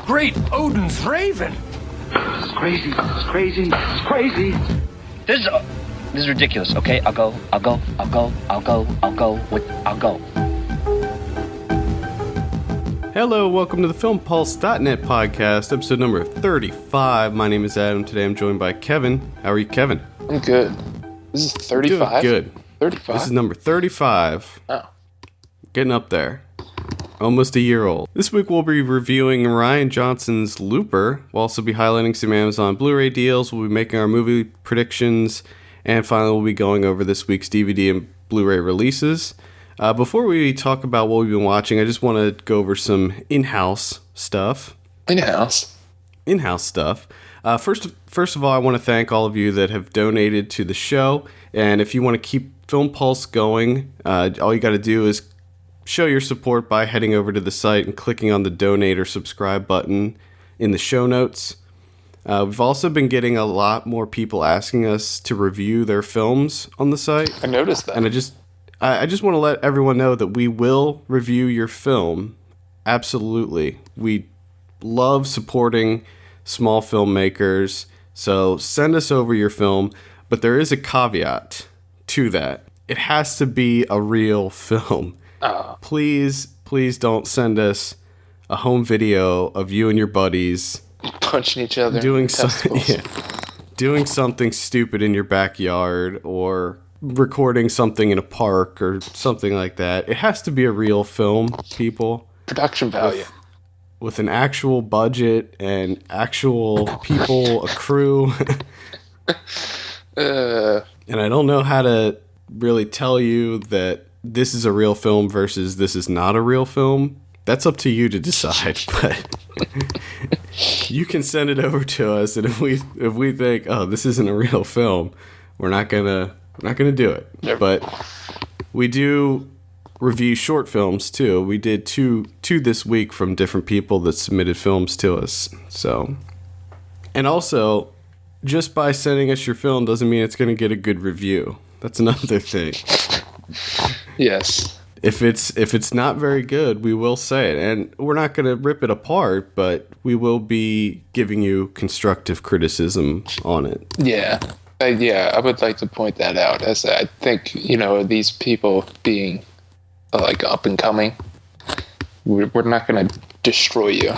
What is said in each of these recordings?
great Odin's raven. It's crazy. It's crazy. It's crazy. This is ridiculous. Okay, I'll go. Hello, welcome to the FilmPulse.net podcast, episode number 35. My name is Adam. Today I'm joined by Kevin. How are you, Kevin? I'm good. This is 35? Good. 35? This is number 35. Oh. Getting up there. Almost a year old. This week we'll be reviewing Rian Johnson's Looper. We'll also be highlighting some Amazon Blu Ray deals. We'll be making our movie predictions. And finally, we'll be going over this week's DVD and Blu Ray releases. Before we talk about what we've been watching, I just want to go over some in-house stuff. In-house Stuff. First of all, I want to thank all of you that have donated to the show. And if you want to keep Film Pulse going, all you got to do is show your support by heading over to the site and clicking on the donate or subscribe button in the show notes. We've also been getting a lot more people asking us to review their films on the site. I noticed that. And I just want to let everyone know that we will review your film. Absolutely. We love supporting small filmmakers. So send us over your film. But there is a caveat to that. It has to be a real film. Please don't send us a home video of you and your buddies punching each other, doing something stupid in your backyard or recording something in a park or something like that. It has to be a real film, people. Production value. With an actual budget and actual people, a crew. And I don't know how to really tell you that this is a real film versus this is not a real film. That's up to you to decide, but you can send it over to us, and if we think, oh, this isn't a real film, we're not gonna do it. Yep. But we do review short films too. We did two this week from different people that submitted films to us. So, and also, just by sending us your film doesn't mean it's gonna get a good review. That's another thing. Yes. If it's not very good, we will say it. And we're not going to rip it apart, but we will be giving you constructive criticism on it. Yeah. I would like to point that out, as I think, these people being like up and coming, we're not going to destroy you.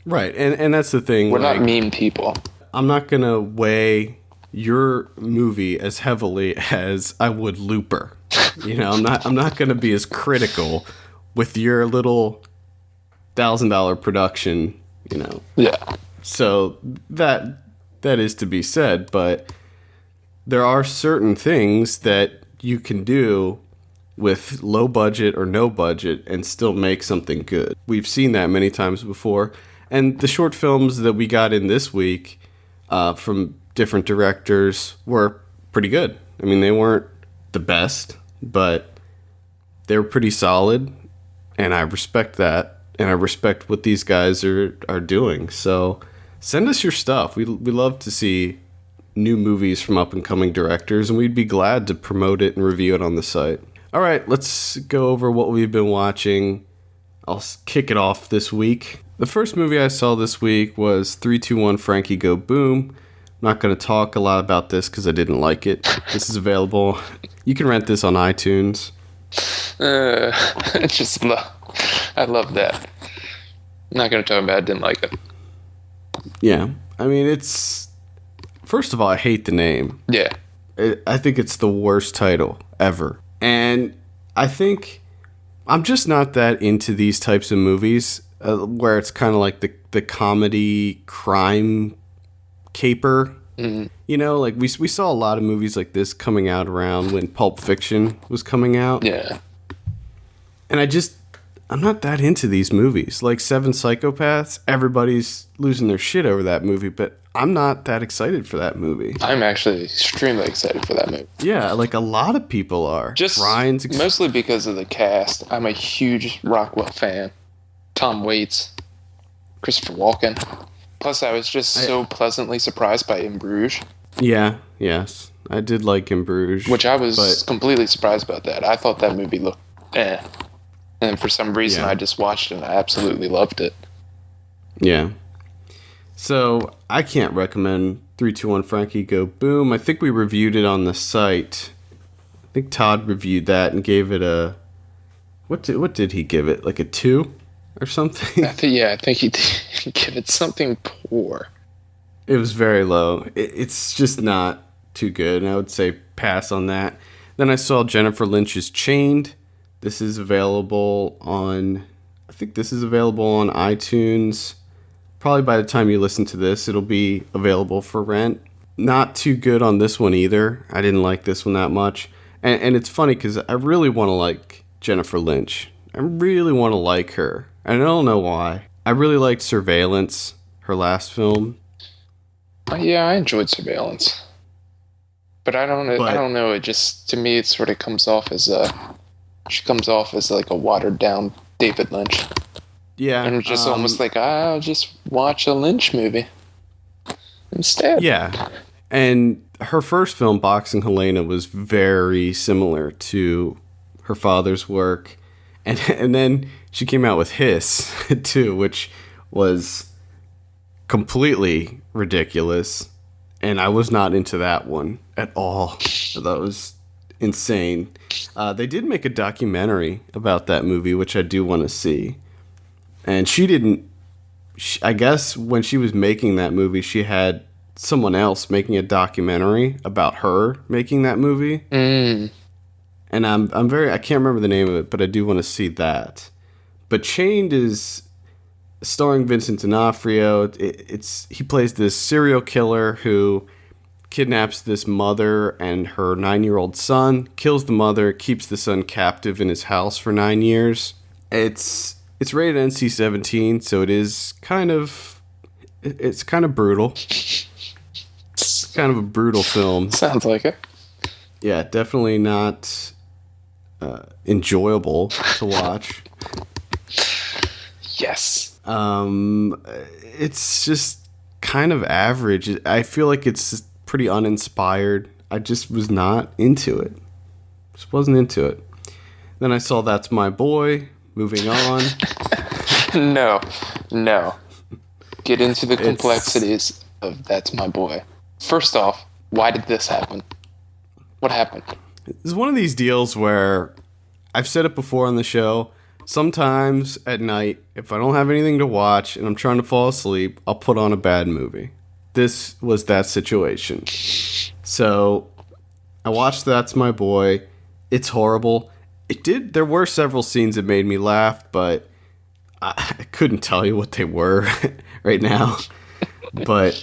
Right. And that's the thing. We're not mean people. I'm not going to weigh your movie as heavily as I would Looper. I'm not going to be as critical with your little $1,000 production, Yeah. So that is to be said, but there are certain things that you can do with low budget or no budget and still make something good. We've seen that many times before, and the short films that we got in this week from different directors were pretty good. I mean, they weren't the best, but they were pretty solid, and I respect that, and I respect what these guys are doing. So send us your stuff. We love to see new movies from up-and-coming directors, and we'd be glad to promote it and review it on the site. All right, let's go over what we've been watching. I'll kick it off this week. The first movie I saw this week was 3-2-1 Frankie Go Boom. I'm not going to talk a lot about this because I didn't like it. This is available. You can rent this on iTunes. I love that. I'm not going to talk about it. I didn't like it. Yeah. I mean, first of all, I hate the name. Yeah. I think it's the worst title ever. And I think I'm just not that into these types of movies where it's kind of like the comedy crime caper. Mm-hmm. Like we saw a lot of movies like this coming out around when Pulp Fiction was coming out. Yeah. And I'm not that into these movies. Like Seven Psychopaths, everybody's losing their shit over that movie, but I'm not that excited for that movie. I'm actually extremely excited for that movie. Yeah, like a lot of people are. Just mostly because of the cast. I'm a huge Rockwell fan. Tom Waits, Christopher Walken. Plus, I was just so pleasantly surprised by In Bruges. Yeah, yes. I did like In Bruges. Which I was completely surprised about that. I thought that movie looked And for some reason, I just watched it and I absolutely loved it. Yeah. So I can't recommend 321 Frankie Go Boom. I think we reviewed it on the site. I think Todd reviewed that and gave it a... What did he give it? Like a 2 or something? I think he did give it something poor. It was very low. It's just not too good. And I would say pass on that. Then I saw Jennifer Lynch's Chained. This is available on... I think this is available on iTunes. Probably by the time you listen to this, it'll be available for rent. Not too good on this one either. I didn't like this one that much. And it's funny because I really want to like Jennifer Lynch. I really want to like her. And I don't know why. I really liked Surveillance, her last film. Yeah, I enjoyed Surveillance. But I don't know. It just, to me, it sort of comes off as she comes off as like a watered down David Lynch. Yeah. And it's just almost like, I'll just watch a Lynch movie instead. Yeah. And her first film, Boxing Helena, was very similar to her father's work. And then she came out with Hiss, too, which was completely ridiculous. And I was not into that one at all. That was insane. They did make a documentary about that movie, which I do want to see. And I guess when she was making that movie, she had someone else making a documentary about her making that movie. Mm. And I can't remember the name of it, but I do want to see that. But Chained is starring Vincent D'Onofrio. He plays this serial killer who kidnaps this mother and her 9-year-old son, kills the mother, keeps the son captive in his house for 9 years. It's rated NC-17, so it's kind of brutal. It's kind of a brutal film. Sounds like it. Yeah, definitely not enjoyable to watch. Yes. It's just kind of average. I feel like it's pretty uninspired. I just was not into it. Just wasn't into it. Then I saw That's My Boy. Moving on. No. Get into the complexities of That's My Boy. First off, why did this happen? What happened? It's one of these deals where I've said it before on the show. Sometimes at night, if I don't have anything to watch and I'm trying to fall asleep, I'll put on a bad movie. This was that situation. So I watched That's My Boy. It's horrible. There were several scenes that made me laugh, but I couldn't tell you what they were right now. But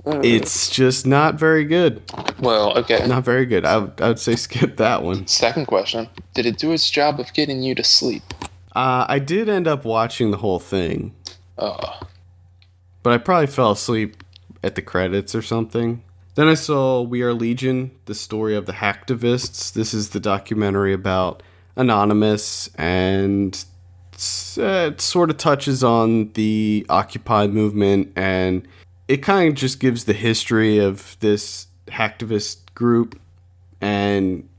it's just not very good. Well, okay. Not very good. I would say skip that one. Second question. Did it do its job of getting you to sleep? I did end up watching the whole thing. But I probably fell asleep at the credits or something. Then I saw We Are Legion, the story of the hacktivists. This is the documentary about Anonymous, and it sort of touches on the Occupy movement, and it kind of just gives the history of this hacktivist group and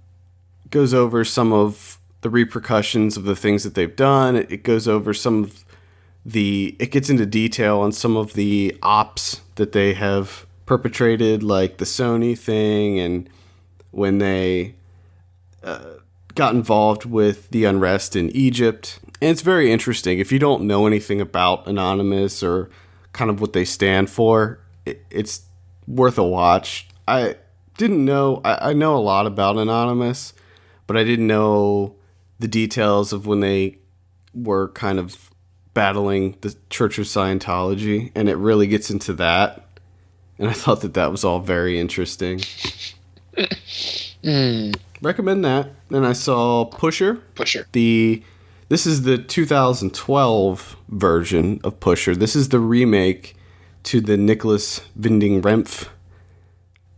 goes over some of the repercussions of the things that they've done. It goes over it gets into detail on some of the ops that they have perpetrated, like the Sony thing, and when they got involved with the unrest in Egypt. And it's very interesting. If you don't know anything about Anonymous or kind of what they stand for, it's worth a watch. I know a lot about Anonymous, but I didn't know the details of when they were kind of battling the Church of Scientology, and it really gets into that. And I thought that was all very interesting. Recommend that. Then I saw Pusher. This is the 2012 version of Pusher. This is the remake to the Nicholas Winding Refn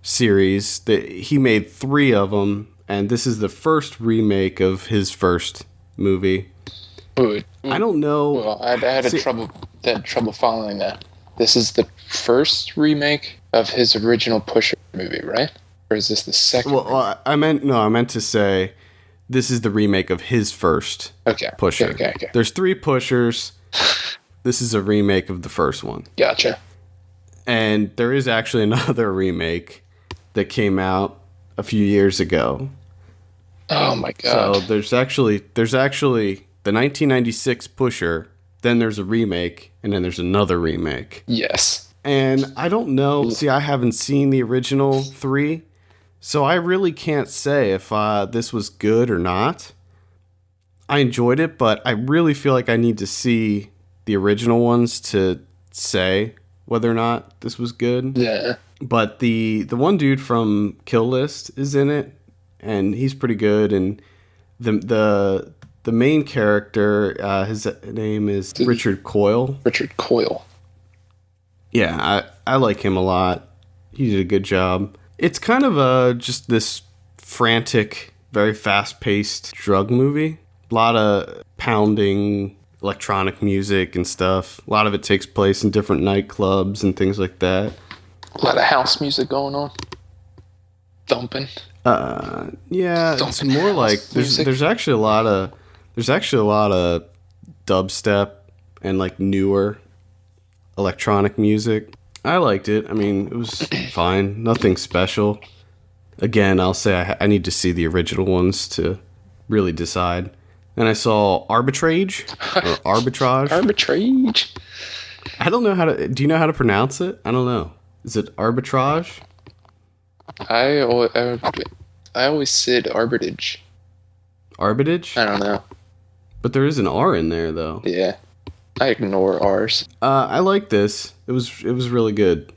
series. He made 3 of them, and this is the first remake of his first movie. I don't know. Well, I had trouble following that. This is the first remake of his original Pusher movie, right? Or is this the second? Well, I meant to say this is the remake of his first Pusher. Okay. There's 3 Pushers. This is a remake of the first one. Gotcha. And there is actually another remake that came out a few years ago. Oh my god. So there's actually the 1996 Pusher, then there's a remake, and then there's another remake. Yes. And I don't know. See, I haven't seen the original 3, so I really can't say if this was good or not. I enjoyed it, but I really feel like I need to see the original ones to say whether or not this was good. Yeah. But the one dude from Kill List is in it, and he's pretty good. And the main character, his name is Richard Coyle. Richard Coyle. Yeah, I like him a lot. He did a good job. It's kind of just this frantic, very fast-paced drug movie. A lot of pounding electronic music and stuff. A lot of it takes place in different nightclubs and things like that. A lot of house music going on. Thumping. Yeah, Thumping it's more like there's actually a lot of dubstep and like newer electronic music. I liked it. I mean, it was fine. Nothing special. Again, I'll say I need to see the original ones to really decide. Then I saw Arbitrage. Arbitrage. I don't know how to... Do you know how to pronounce it? I don't know. Is it Arbitrage? I always said Arbitrage. Arbitrage? I don't know. But there is an R in there, though. Yeah. I ignore R's. I like this. It was really good.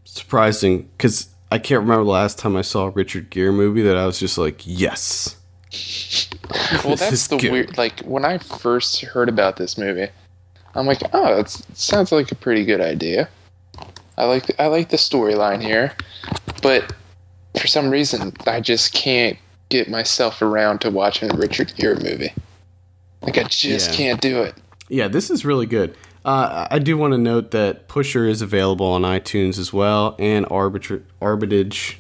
Surprising, because I can't remember the last time I saw a Richard Gere movie that I was just like, yes. Well, that's the good. weird... Like, when I first heard about this movie, I'm like, oh, it sounds like a pretty good idea. I like the storyline here, but for some reason, I just can't get myself around to watching a Richard Gere movie. Like, I just can't do it. Yeah, this is really good. I do want to note that Pusher is available on iTunes as well, and Arbitrage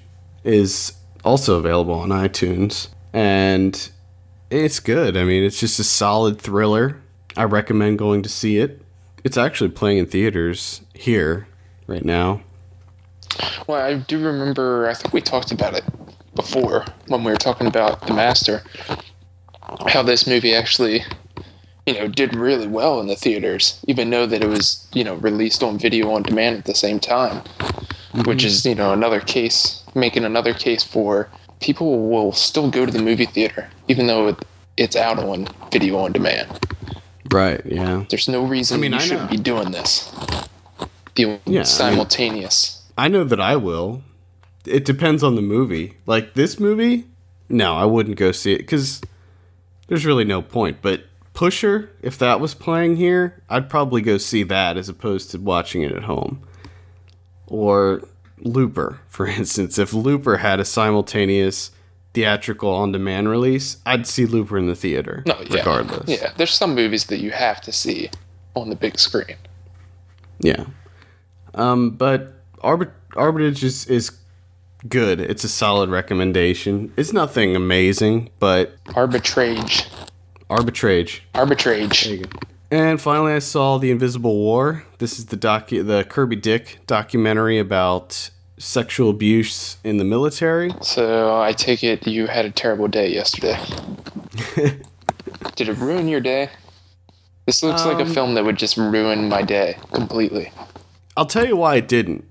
is also available on iTunes. And it's good. I mean, it's just a solid thriller. I recommend going to see it. It's actually playing in theaters here right now. Well, I do remember, I think we talked about it before when we were talking about The Master, how this movie actually, did really well in the theaters, even though that it was, released on video on demand at the same time, which is, another case, making another case for people will still go to the movie theater, even though it's out on video on demand. Right, yeah. There's no reason you shouldn't be doing this. Simultaneous. I know that I will. It depends on the movie. Like, this movie, no, I wouldn't go see it, because there's really no point. But Pusher, if that was playing here, I'd probably go see that as opposed to watching it at home. Or Looper, for instance. If Looper had a simultaneous theatrical on-demand release, I'd see Looper in the theater, regardless. Yeah, there's some movies that you have to see on the big screen. Yeah. But Arbitrage is good. It's a solid recommendation. It's nothing amazing, but... Arbitrage. There you go. And finally, I saw The Invisible War. This is the Kirby Dick documentary about sexual abuse in the military. So I take it you had a terrible day yesterday. Did it ruin your day? This looks like a film that would just ruin my day completely. I'll tell you why it didn't.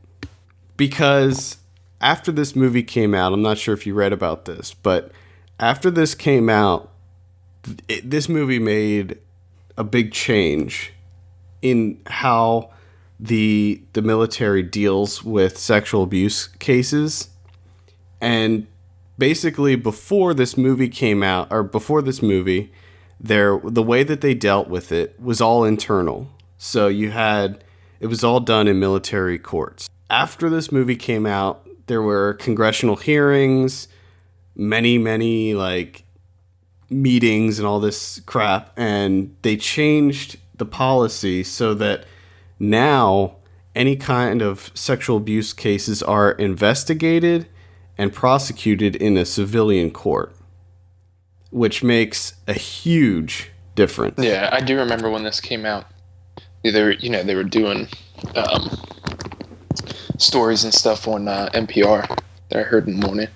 Because after this movie came out, I'm not sure if you read about this, but after this came out, this movie made a big change in how the military deals with sexual abuse cases. And basically before this movie came out, or before this movie, the way that they dealt with it was all internal. So it was all done in military courts. After this movie came out, there were congressional hearings, many meetings and all this crap, and they changed the policy so that now any kind of sexual abuse cases are investigated and prosecuted in a civilian court, which makes a huge difference. Yeah, I do remember when this came out. they were doing stories and stuff on NPR that I heard in the morning.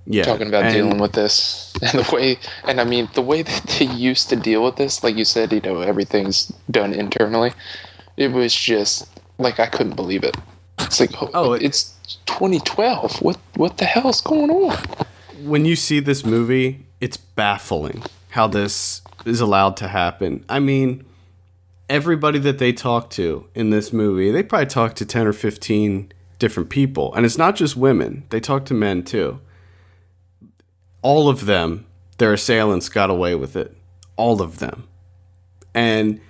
Yeah, talking about dealing with this and the way that they used to deal with this, like you said, everything's done internally. It was just like I couldn't believe it. It's like, it's 2012. What the hell is going on? When you see this movie, it's baffling how this is allowed to happen. I mean, everybody that they talk to in this movie, they probably talk to 10 or 15 different people, and it's not just women. They talk to men too. All of them, their assailants got away with it. All of them. And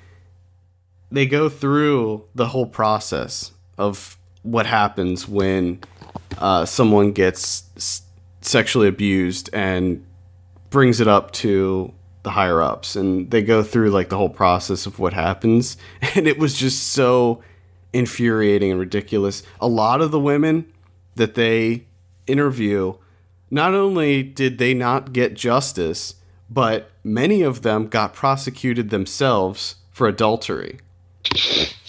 they go through the whole process of what happens when someone gets sexually abused and brings it up to the higher ups. And they go through like the whole process of what happens. And it was just so infuriating and ridiculous. A lot of the women that they interview, not only did they not get justice, but many of them got prosecuted themselves for adultery,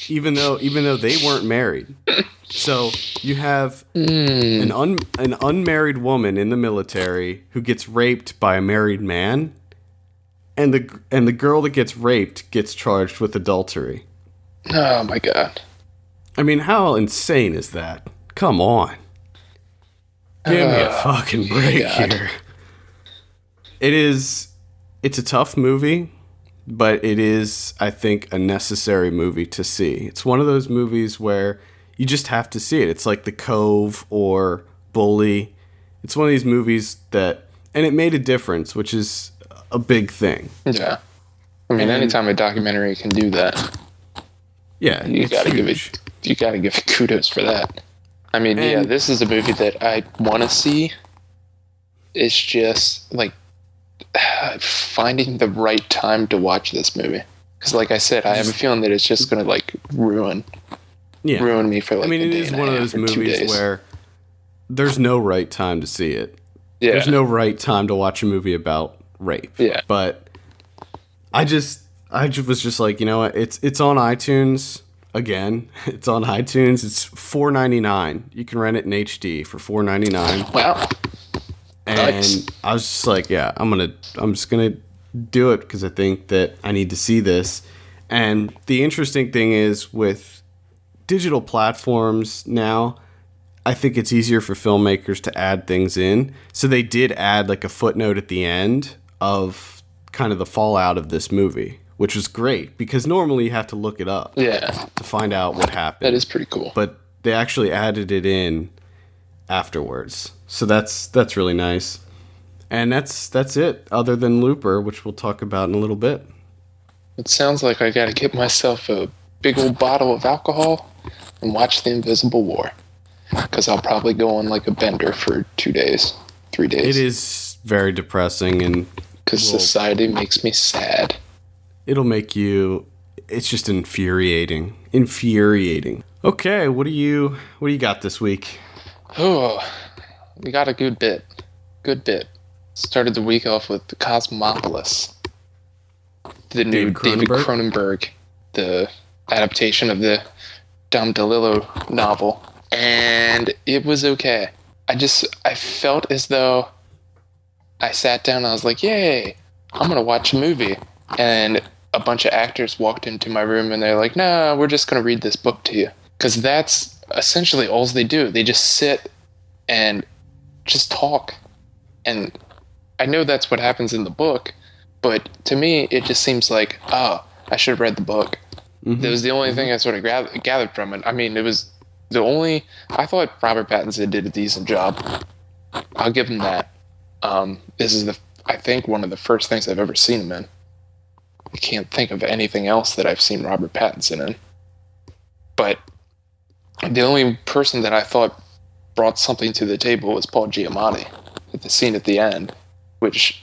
even though they weren't married. So you have an unmarried woman in the military who gets raped by a married man, and the girl that gets raped gets charged with adultery. Oh my God! I mean, how insane is that? Come on. Give me a fucking break here. It's a tough movie, but it is, I think, a necessary movie to see. It's one of those movies where you just have to see it. It's like The Cove or Bully. It's one of these movies that, and it made a difference, which is a big thing. Yeah. I mean, anytime a documentary can do that, yeah, you gotta give it kudos for that. I mean, this is a movie that I want to see. It's just, like, finding the right time to watch this movie. Because, like I said, I have a feeling that it's just going to, like, ruin me for, like, it is one of those movies where there's no right time to see it. Yeah. There's no right time to watch a movie about rape. Yeah. But I was just like, you know what? It's on iTunes. Again, it's on iTunes. It's $4.99. You can rent it in HD for $4.99. Wow. And nice. I was just like, yeah, I'm just gonna do it because I think that I need to see this. And the interesting thing is with digital platforms now, I think it's easier for filmmakers to add things in. So they did add like a footnote at the end of kind of the fallout of this movie, which was great because normally you have to look it up to find out what happened. That is pretty cool. But they actually added it in afterwards. So that's really nice. And that's it, other than Looper, which we'll talk about in a little bit. It sounds like I gotta get myself a big old bottle of alcohol and watch The Invisible War. Because I'll probably go on like a bender for 2 days, 3 days. It is very depressing, and because society makes me sad. It'll make you. It's just infuriating. Okay, what do you got this week? Oh, we got a good bit. Started the week off with the Cosmopolis, the new David Cronenberg, the adaptation of the Dom DeLillo novel, and it was okay. I felt as though I sat down and I was like, yay, I'm gonna watch a movie. And a bunch of actors walked into my room and they're like, nah, we're just gonna read this book to you. Because that's essentially all they do. They just sit and just talk. And I know that's what happens in the book, but to me, it just seems like, oh, I should have read the book. Mm-hmm. That was the only thing I sort of gathered from it. I mean, it was I thought Robert Pattinson did a decent job. I'll give him that. This is I think one of the first things I've ever seen him in. I can't think of anything else that I've seen Robert Pattinson in. But the only person that I thought brought something to the table was Paul Giamatti at the scene at the end, which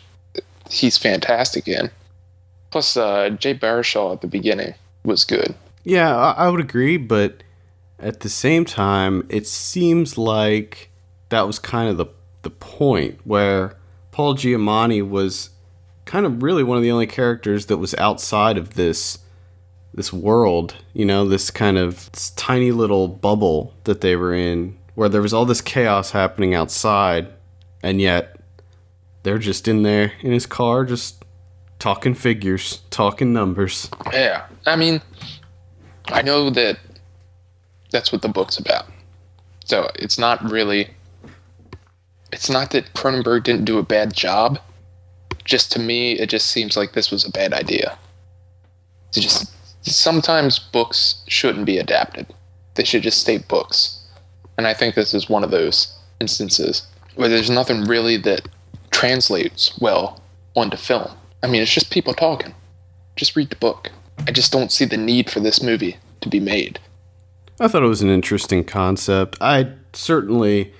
he's fantastic in. Plus, Jay Baruchel at the beginning was good. Yeah, I would agree, but at the same time, it seems like that was kind of the point where Paul Giamatti was kind of really one of the only characters that was outside of this this world, this kind of this tiny little bubble that they were in, where there was all this chaos happening outside, and yet they're just in there in his car, just talking figures, talking numbers. Yeah, I mean, I know that that's what the book's about. So it's not that Cronenberg didn't do a bad job. Just to me, it just seems like this was a bad idea. Sometimes books shouldn't be adapted. They should just stay books. And I think this is one of those instances where there's nothing really that translates well onto film. I mean, it's just people talking. Just read the book. I just don't see the need for this movie to be made. I thought it was an interesting concept. I certainly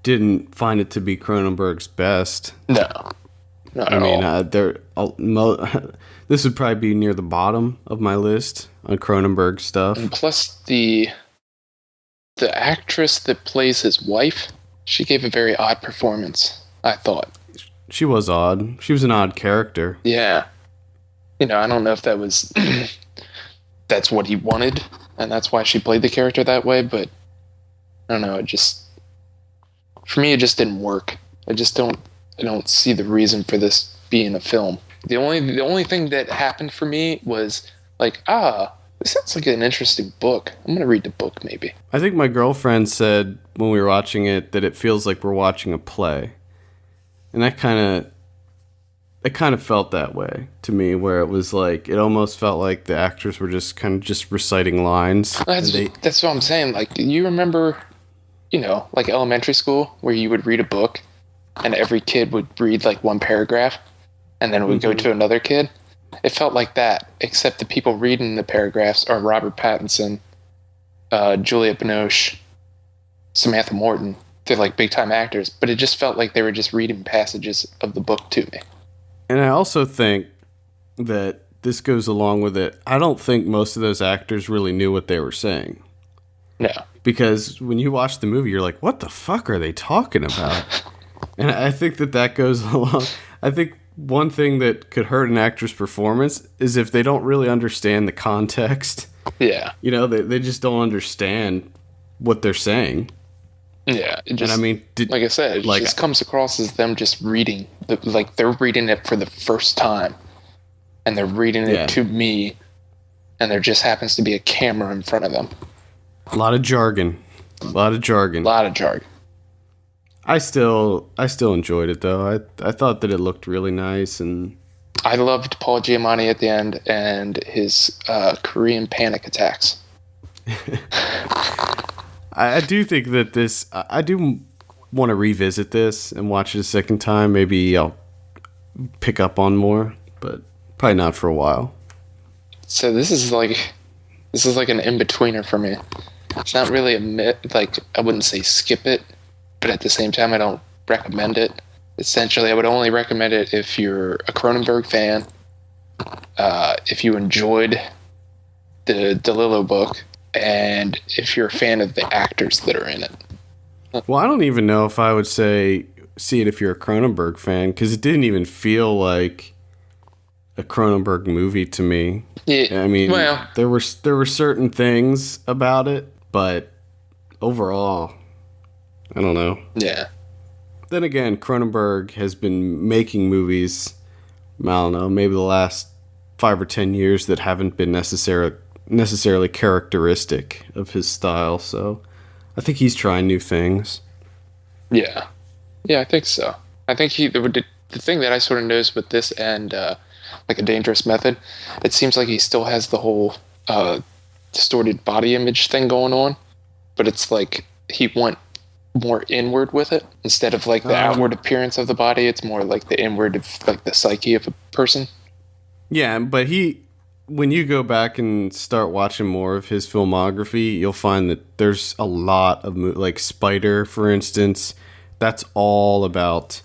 didn't find it to be Cronenberg's best. No. Not at all. This would probably be near the bottom of my list on Cronenberg stuff. And plus, the actress that plays his wife, she gave a very odd performance, I thought. She was odd. She was an odd character. Yeah. I don't know if that was... that's what he wanted, and that's why she played the character that way, but I don't know, for me, it just didn't work. I don't see the reason for this being a film. The only thing that happened for me was like, this sounds like an interesting book. I'm going to read the book, maybe. I think my girlfriend said when we were watching it that it feels like we're watching a play. And it kind of felt that way to me, where it was like, it almost felt like the actors were just kind of just reciting lines. That's what I'm saying. Like, you remember, like elementary school where you would read a book and every kid would read like one paragraph and then it would go to another kid? It felt like that, except the people reading the paragraphs are Robert Pattinson, Juliette Binoche, Samantha Morton. They're like big time actors, but it just felt like they were just reading passages of the book to me. And I also think that this goes along with it. I don't think most of those actors really knew what they were saying. No. Because when you watch the movie, you're like, what the fuck are they talking about? And I think that goes along. I think one thing that could hurt an actor's performance is if they don't really understand the context. Yeah. They just don't understand what they're saying. Yeah. And I mean, like I said, it just comes across as them just reading. Like they're reading it for the first time. And they're reading it to me. And there just happens to be a camera in front of them. A lot of jargon. I still enjoyed it though. I thought that it looked really nice, and I loved Paul Giamatti at the end and his Korean panic attacks. I do think that I do want to revisit this and watch it a second time. Maybe I'll pick up on more, but probably not for a while. So this is like an in-betweener for me. It's not really I wouldn't say skip it, but at the same time, I don't recommend it. Essentially, I would only recommend it if you're a Cronenberg fan, if you enjoyed the DeLillo book, and if you're a fan of the actors that are in it. Well, I don't even know if I would say see it if you're a Cronenberg fan, because it didn't even feel like a Cronenberg movie to me. Yeah, I mean, there were certain things about it, but overall, I don't know. Yeah. Then again, Cronenberg has been making movies, I don't know, maybe the last 5 or 10 years that haven't been necessarily characteristic of his style, so I think he's trying new things. Yeah. Yeah, I think so. I think the thing that I sort of noticed with this and like A Dangerous Method, it seems like he still has the whole distorted body image thing going on, but it's like he went more inward with it instead of like the outward appearance of the body. It's more like the inward of like the psyche of a person. Yeah, but when you go back and start watching more of his filmography, you'll find that there's a lot of like Spider, for instance. That's all about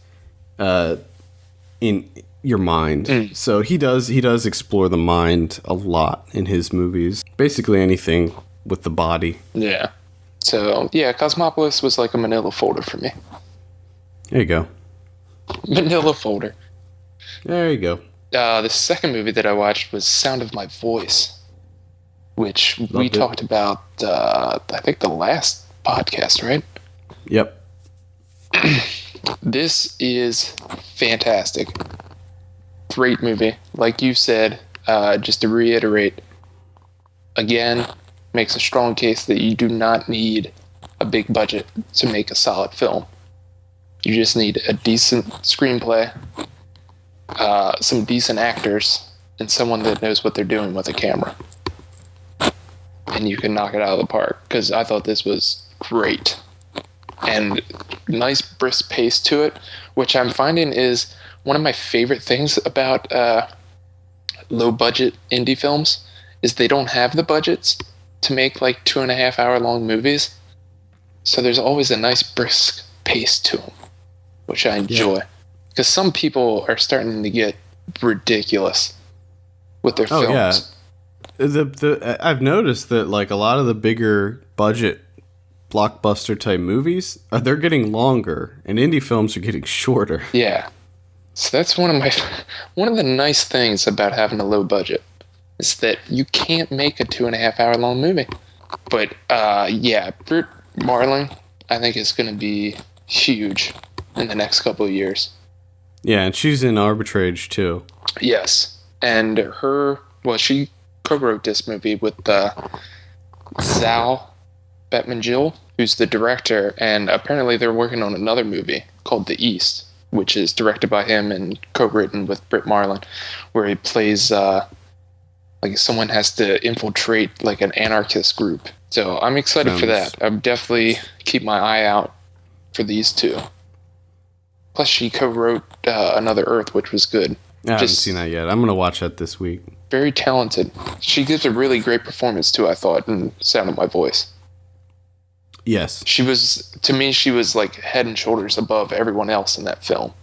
in your mind. So he does explore the mind a lot in his movies. Basically anything with the body. Yeah. So, yeah, Cosmopolis was like a manila folder for me. There you go. Manila folder. There you go. The second movie that I watched was Sound of My Voice. which we Loved it. talked about, I think the last podcast, right? Yep. This is fantastic. Great movie. Like you said, just to reiterate, again, makes a strong case that you do not need a big budget to make a solid film. You just need a decent screenplay, some decent actors, and someone that knows what they're doing with a camera. And you can knock it out of the park, because I thought this was great. And nice brisk pace to it, which I'm finding is one of my favorite things about low-budget indie films, is they don't have the budgets to make like 2.5 hour long movies. So there's always a nice brisk pace to them, which I enjoy. Because some people are starting to get ridiculous with their films. Yeah. I've noticed that like a lot of the bigger budget blockbuster type movies, they're getting longer, and indie films are getting shorter. Yeah. So that's one of the nice things about having a low budget, is that you can't make a 2.5 hour long movie. But yeah, Britt Marling, I think, is going to be huge in the next couple of years. Yeah, and she's in Arbitrage too. Yes. And she co-wrote this movie with Zal Batmangill, who's the director, and apparently they're working on another movie called The East, which is directed by him and co-written with Britt Marling, where he plays like someone has to infiltrate like an anarchist group. So I'm excited for that. I'm definitely keep my eye out for these two. Plus, she co-wrote Another Earth, which was good. I haven't seen that yet. I'm going to watch that this week. Very talented. She gives a really great performance, too, I thought, in Sound of My Voice. Yes. To me, she was like head and shoulders above everyone else in that film.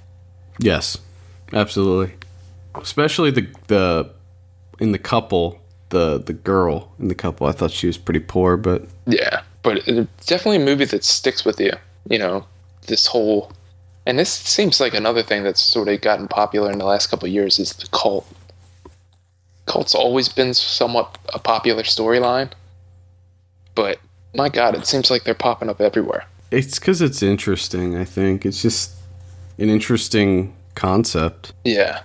Yes, absolutely. Especially the in the couple, the girl in the couple. I thought she was pretty poor, but... Yeah, but it's definitely a movie that sticks with you. You know, this whole... And this seems like another thing that's sort of gotten popular in the last couple of years is the cult. Cult's always been somewhat a popular storyline, but my God, it seems like they're popping up everywhere. It's because it's interesting, I think. It's just an interesting concept. Yeah,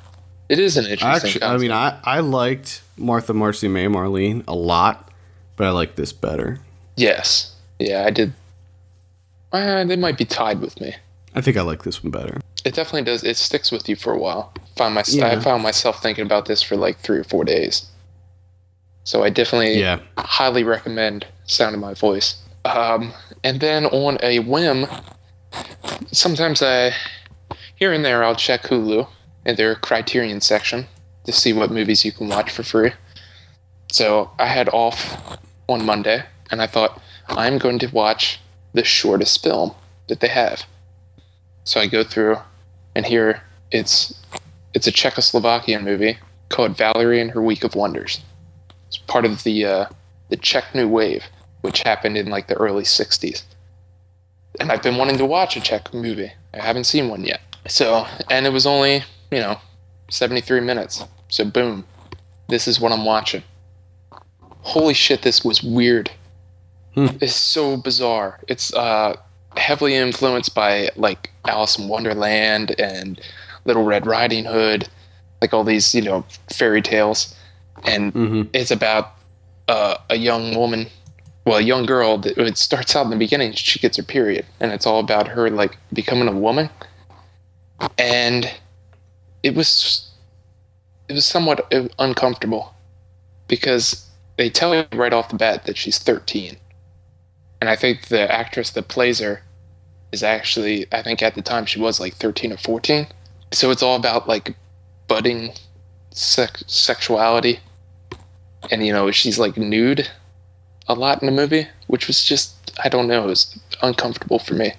it is an interesting concept. I mean, I liked Martha, Marcy, May, Marlene a lot, but I like this better. Yes. Yeah, I did. They might be tied with me. I think I like this one better. It definitely does. It sticks with you for a while. I found myself thinking about this for like 3 or 4 days. So I definitely highly recommend Sound of My Voice. And then on a whim, sometimes here and there I'll check Hulu in their Criterion section to see what movies you can watch for free. So I had off on Monday, and I thought, I'm going to watch the shortest film that they have. So I go through, and here it's a Czechoslovakian movie called Valerie and Her Week of Wonders. It's part of the Czech New Wave, which happened in like the early 60s. And I've been wanting to watch a Czech movie. I haven't seen one yet. So, and it was only, 73 minutes. So boom, this is what I'm watching. Holy shit, this was weird. It's so bizarre. It's heavily influenced by like Alice in Wonderland and Little Red Riding Hood, like all these, fairy tales. And it's about a young woman, a young girl. It starts out in the beginning, she gets her period, and it's all about her like becoming a woman. And it was somewhat uncomfortable because they tell you right off the bat that she's 13. And I think the actress that plays her is actually, I think at the time she was like 13 or 14. So it's all about like budding sexuality. And, she's like nude a lot in the movie, which was just, I don't know, it was uncomfortable for me.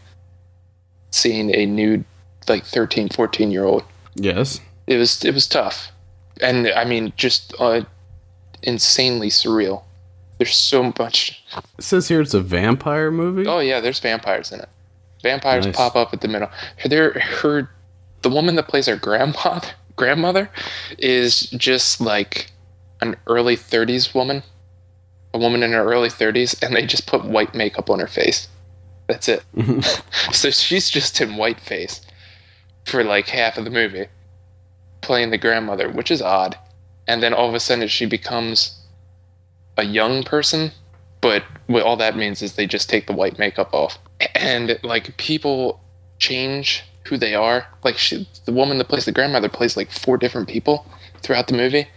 Seeing a nude, like 13, 14-year-old. Yes. It was tough. And I mean, just insanely surreal. There's so much. It says here it's a vampire movie? Oh, yeah, there's vampires in it. Vampires pop up at the middle. The woman that plays her grandmother is just like an early 30s woman. a woman in her early 30s, and they just put white makeup on her face. That's it. So she's just in whiteface for like half of the movie, playing the grandmother, which is odd. And then all of a sudden she becomes a young person, but what all that means is they just take the white makeup off. And like people change who they are. Like the woman that plays the grandmother plays like 4 different people throughout the movie.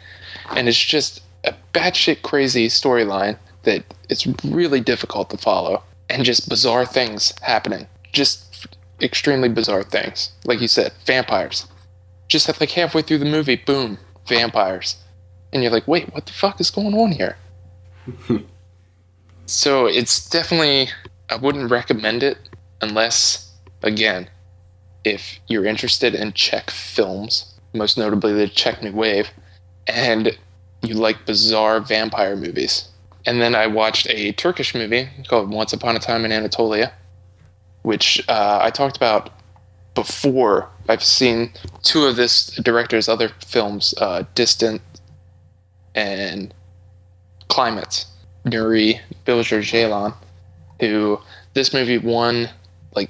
And it's just a batshit crazy storyline that it's really difficult to follow. And just bizarre things happening. Just extremely bizarre things. Like you said, vampires. Just like halfway through the movie, boom, vampires. And you're like, wait, what the fuck is going on here? So it's definitely, I wouldn't recommend it unless, again, if you're interested in Czech films, most notably the Czech New Wave, and you like bizarre vampire movies. And then I watched a Turkish movie called Once Upon a Time in Anatolia, which I talked about before. I've seen 2 of this director's other films, Distant and Climate, Nuri Bilger Ceylan, who this movie won like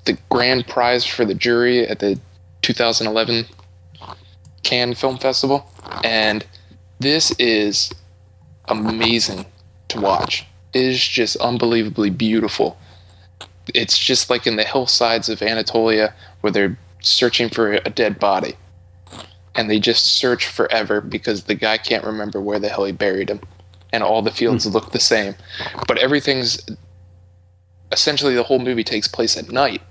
the grand prize for the jury at the 2011 Cannes Film Festival. And this is amazing to watch. It is just unbelievably beautiful. It's just like in the hillsides of Anatolia where they're searching for a dead body. And they just search forever because the guy can't remember where the hell he buried him. And all the fields look the same. But everything's... Essentially, the whole movie takes place at night.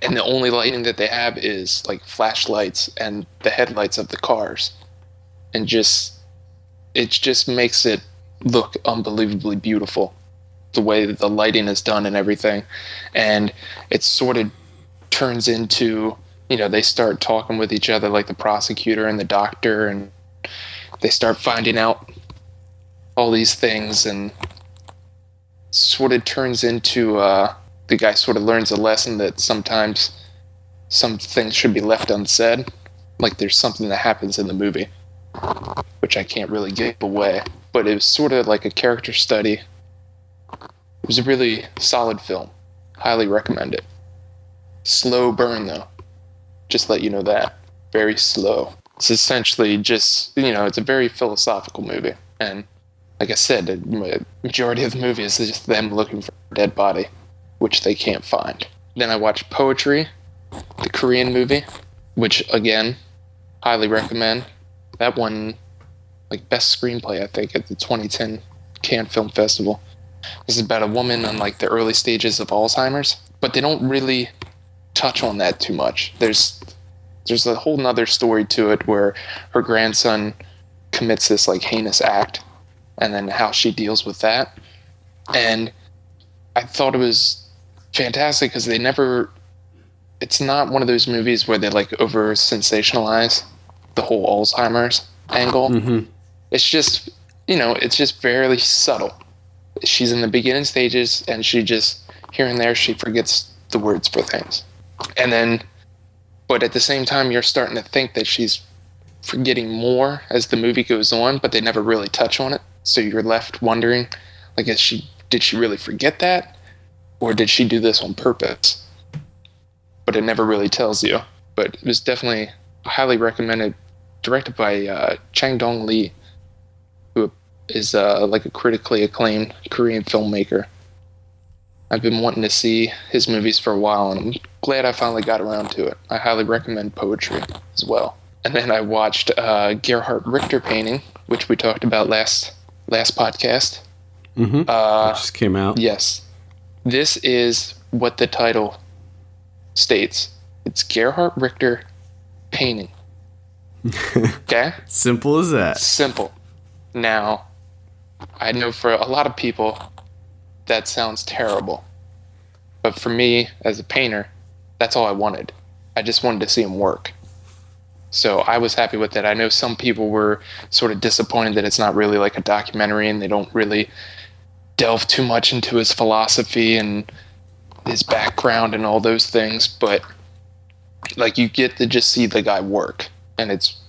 And the only lighting that they have is like flashlights and the headlights of the cars. And it just makes it look unbelievably beautiful. The way that the lighting is done and everything. And it sort of turns into... they start talking with each other, like the prosecutor and the doctor, and they start finding out all these things, and sort of turns into the guy sort of learns a lesson that sometimes some things should be left unsaid. Like there's something that happens in the movie, which I can't really give away, but it was sort of like a character study. It was a really solid film. Highly recommend it. Slow burn, though. Just let you know that. Very slow. It's essentially just, it's a very philosophical movie. And like I said, the majority of the movie is just them looking for a dead body, which they can't find. Then I watched Poetry, the Korean movie, which, again, highly recommend. That won, like, best screenplay, I think, at the 2010 Cannes Film Festival. This is about a woman on, like, the early stages of Alzheimer's, but they don't really touch on that too much. There's a whole nother story to it where her grandson commits this like heinous act, and then how she deals with that. And I thought it was fantastic because it's not one of those movies where they like over sensationalize the whole Alzheimer's angle. Mm-hmm. It's just it's just fairly subtle. She's in the beginning stages, and she just here and there she forgets the words for things. And then, but at the same time, you're starting to think that she's forgetting more as the movie goes on, but they never really touch on it. So you're left wondering, like, did she really forget that? Or did she do this on purpose? But it never really tells you. But it was definitely highly recommended, directed by Chang Dong Lee, who is like a critically acclaimed Korean filmmaker. I've been wanting to see his movies for a while, and I'm glad I finally got around to it. I highly recommend Poetry as well. And then I watched Gerhard Richter Painting, which we talked about last podcast. Mm-hmm. It just came out. Yes. This is what the title states. It's Gerhard Richter Painting. Okay? Simple as that. Simple. Now, I know for a lot of people, that sounds terrible. But for me, as a painter, that's all I wanted. I just wanted to see him work. So I was happy with it. I know some people were sort of disappointed that it's not really like a documentary and they don't really delve too much into his philosophy and his background and all those things. But like you get to just see the guy work. And it's,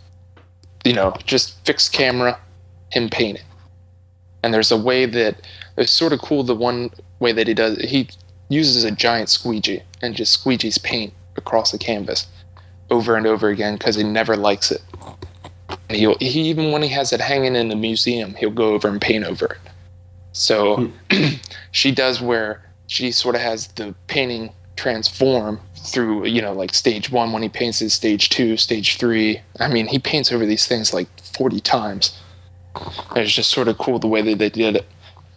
just fixed camera, him painting. And there's a way that it's sort of cool. The one way that he uses a giant squeegee and just squeegees paint across the canvas over and over again because he never likes it. And he even when he has it hanging in the museum, he'll go over and paint over it. So she does where she sort of has the painting transform through, like stage 1 when he paints it, stage 2, stage 3. I mean, he paints over these things like 40 times. And it's just sort of cool the way that they did it.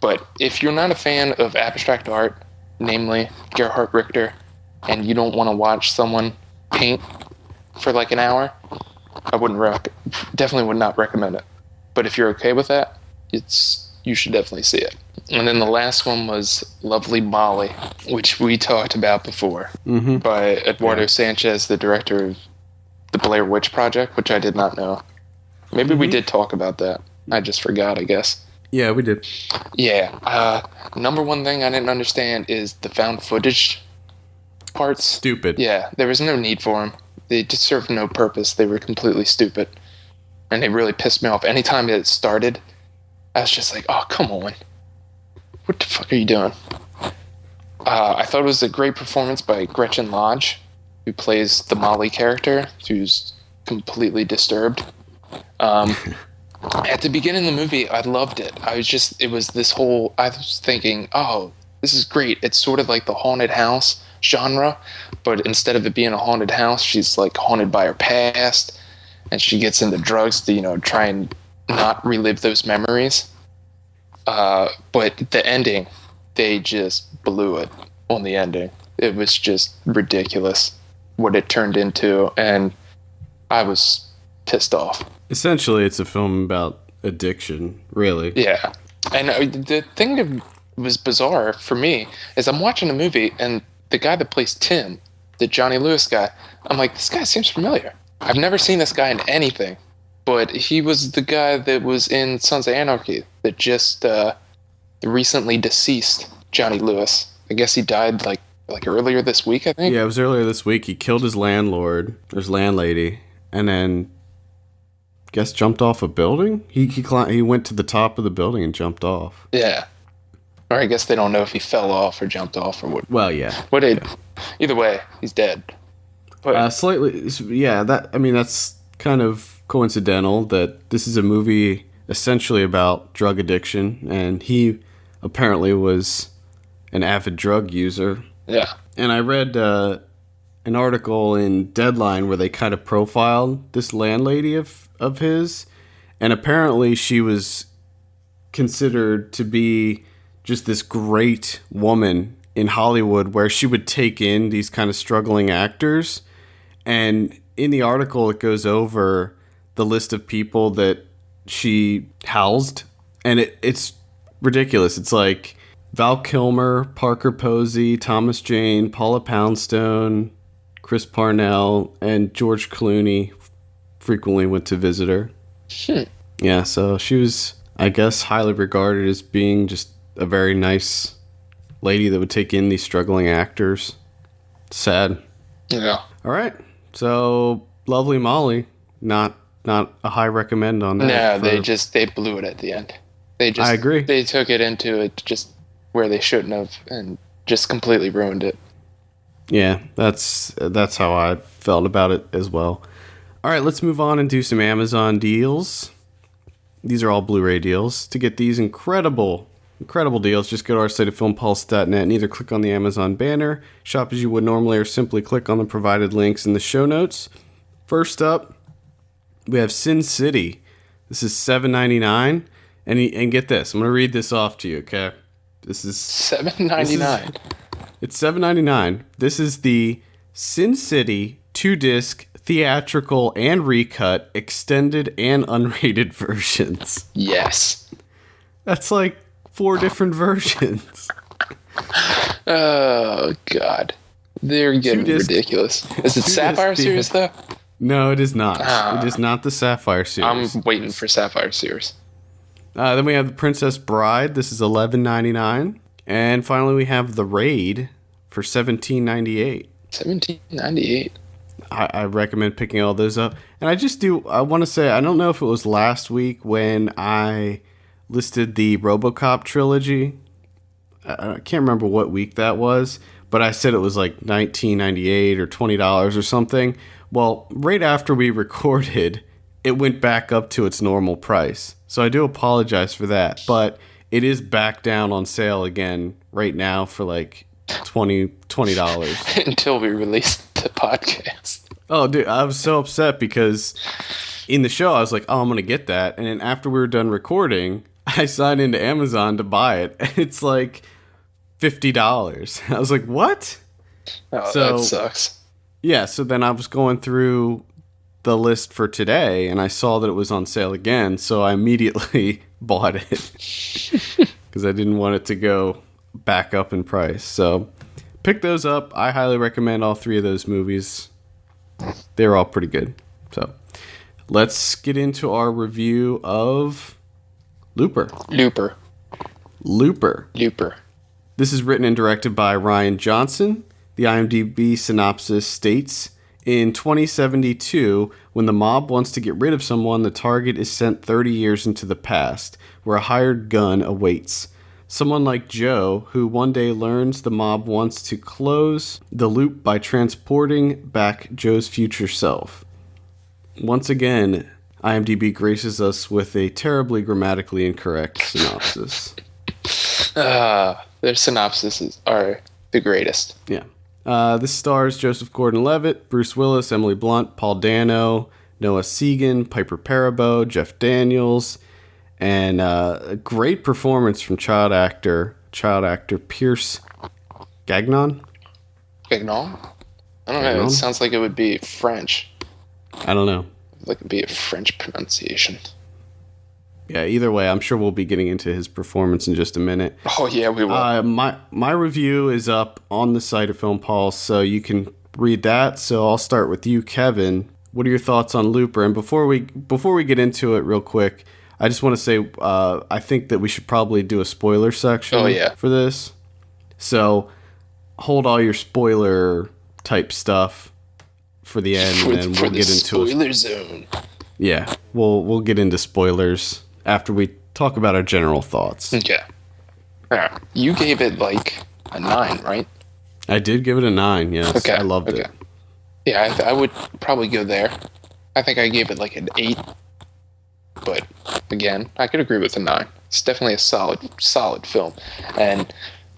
But if you're not a fan of abstract art, namely Gerhard Richter, and you don't want to watch someone paint for like an hour, I definitely would not recommend it. But if you're okay with that, you should definitely see it. And then the last one was Lovely Molly, which we talked about before, by Eduardo Sanchez, the director of the Blair Witch Project, which I did not know. Maybe we did talk about that. I just forgot, I guess. Yeah, we did. Yeah. Number one thing I didn't understand is the found footage parts. Stupid. Yeah, there was no need for them. They just served no purpose. They were completely stupid. And they really pissed me off. Anytime it started, I was just like, oh, come on. What the fuck are you doing? I thought it was a great performance by Gretchen Lodge, who plays the Molly character, who's completely disturbed. At the beginning of the movie, I loved it. I was thinking, oh, this is great. It's sort of like the haunted house genre, but instead of it being a haunted house, she's like haunted by her past, and she gets into drugs to, try and not relive those memories. But the ending, they just blew it on the ending. It was just ridiculous what it turned into, and I was pissed off. Essentially, it's a film about addiction, really. Yeah. And the thing that was bizarre for me is I'm watching a movie, and the guy that plays Tim, the Johnny Lewis guy, I'm like, this guy seems familiar. I've never seen this guy in anything. But he was the guy that was in Sons of Anarchy, that just the recently deceased Johnny Lewis. I guess he died like earlier this week, I think. Yeah, it was earlier this week. He killed his landlord, or his landlady, and then jumped off a building. He went to the top of the building and jumped off. Yeah. Or I guess they don't know if he fell off or jumped off or what. Well, yeah. Either way, he's dead. But, slightly, yeah. That's kind of coincidental that this is a movie essentially about drug addiction, and he apparently was an avid drug user. Yeah. And I read an article in Deadline where they kind of profiled this landlady of his, and apparently she was considered to be just this great woman in Hollywood, where she would take in these kind of struggling actors. And in the article, it goes over the list of people that she housed, and it's ridiculous. It's like Val Kilmer, Parker Posey, Thomas Jane, Paula Poundstone, Chris Parnell, and George Clooney frequently went to visit her. Yeah, so she was, I guess, highly regarded as being just a very nice lady that would take in these struggling actors. Sad. Yeah. All right. So, Lovely Molly, not a high recommend on that. No, they blew it at the end. I agree. They took it into it just where they shouldn't have, and just completely ruined it. Yeah, that's how I felt about it as well. All right, let's move on and do some Amazon deals. These are all Blu-ray deals. To get these incredible deals, just go to our site at filmpulse.net and either click on the Amazon banner, shop as you would normally, or simply click on the provided links in the show notes. First up, we have Sin City. This is $7.99, and get this. I'm going to read this off to you, okay? This is $7.99. It's $7.99. This is the Sin City 2-disc theatrical and recut extended and unrated versions. Yes. That's like 4 different versions. Oh, God. They're getting ridiculous. Is it Sapphire Series, though? No, it is not. It is not the Sapphire Series. I'm waiting for Sapphire Series. Then we have The Princess Bride. This is $11.99. And finally, we have The Raid for $17.98. $17.98. I recommend picking all those up. And I want to say, I don't know if it was last week when I listed the RoboCop trilogy. I can't remember what week that was, but I said it was like $19.98 or $20 or something. Well, right after we recorded, it went back up to its normal price. So I do apologize for that, but it is back down on sale again right now for like $20. Until we release the podcast. Oh, dude, I was so upset because in the show, I was like, oh, I'm going to get that. And then after we were done recording, I signed into Amazon to buy it. And it's like $50. I was like, what? Oh, so, that sucks. Yeah, so then I was going through the list for today, and I saw that it was on sale again, so I immediately bought it because I didn't want it to go back up in price. So pick those up. I highly recommend all three of those movies. They're all pretty good. So let's get into our review of Looper. This is written and directed by Rian Johnson. The IMDb synopsis states, in 2072, when the mob wants to get rid of someone, the target is sent 30 years into the past, where a hired gun awaits. Someone like Joe, who one day learns the mob wants to close the loop by transporting back Joe's future self. Once again, IMDb graces us with a terribly grammatically incorrect synopsis. Their synopsises are the greatest. Yeah. This stars Joseph Gordon-Levitt, Bruce Willis, Emily Blunt, Paul Dano, Noah Segan, Piper Perabo, Jeff Daniels, and a great performance from child actor Pierce Gagnon. Gagnon? I don't know. It sounds like it would be French. I don't know. Like it'd be a French pronunciation. Yeah, either way, I'm sure we'll be getting into his performance in just a minute. Oh, yeah, we will. My review is up on the site of Film Pulse, so you can read that. So I'll start with you, Kevin. What are your thoughts on Looper? And before we get into it real quick, I just want to say I think that we should probably do a spoiler section for this. So hold all your spoiler type stuff for the end, and then we'll get into spoiler zone. Yeah, we'll get into spoilers after we talk about our general thoughts. Okay. All right. You gave it like a 9, right? I did give it a 9, yes. Okay. I loved it. Yeah, I would probably go there. I think I gave it like an 8. But again, I could agree with a 9. It's definitely a solid film. And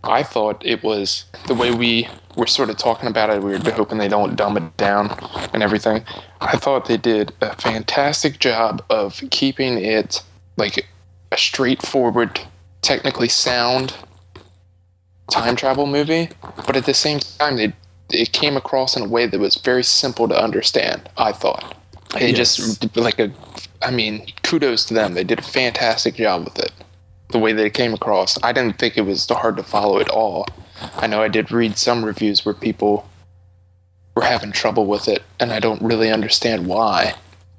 I thought it was, the way we were sort of talking about it, we were hoping they don't dumb it down and everything. I thought they did a fantastic job of keeping it like a straightforward, technically sound time travel movie, but at the same time, it came across in a way that was very simple to understand, I thought. It just, kudos to them. They did a fantastic job with it. The way that it came across. I didn't think it was hard to follow at all. I know I did read some reviews where people were having trouble with it, and I don't really understand why.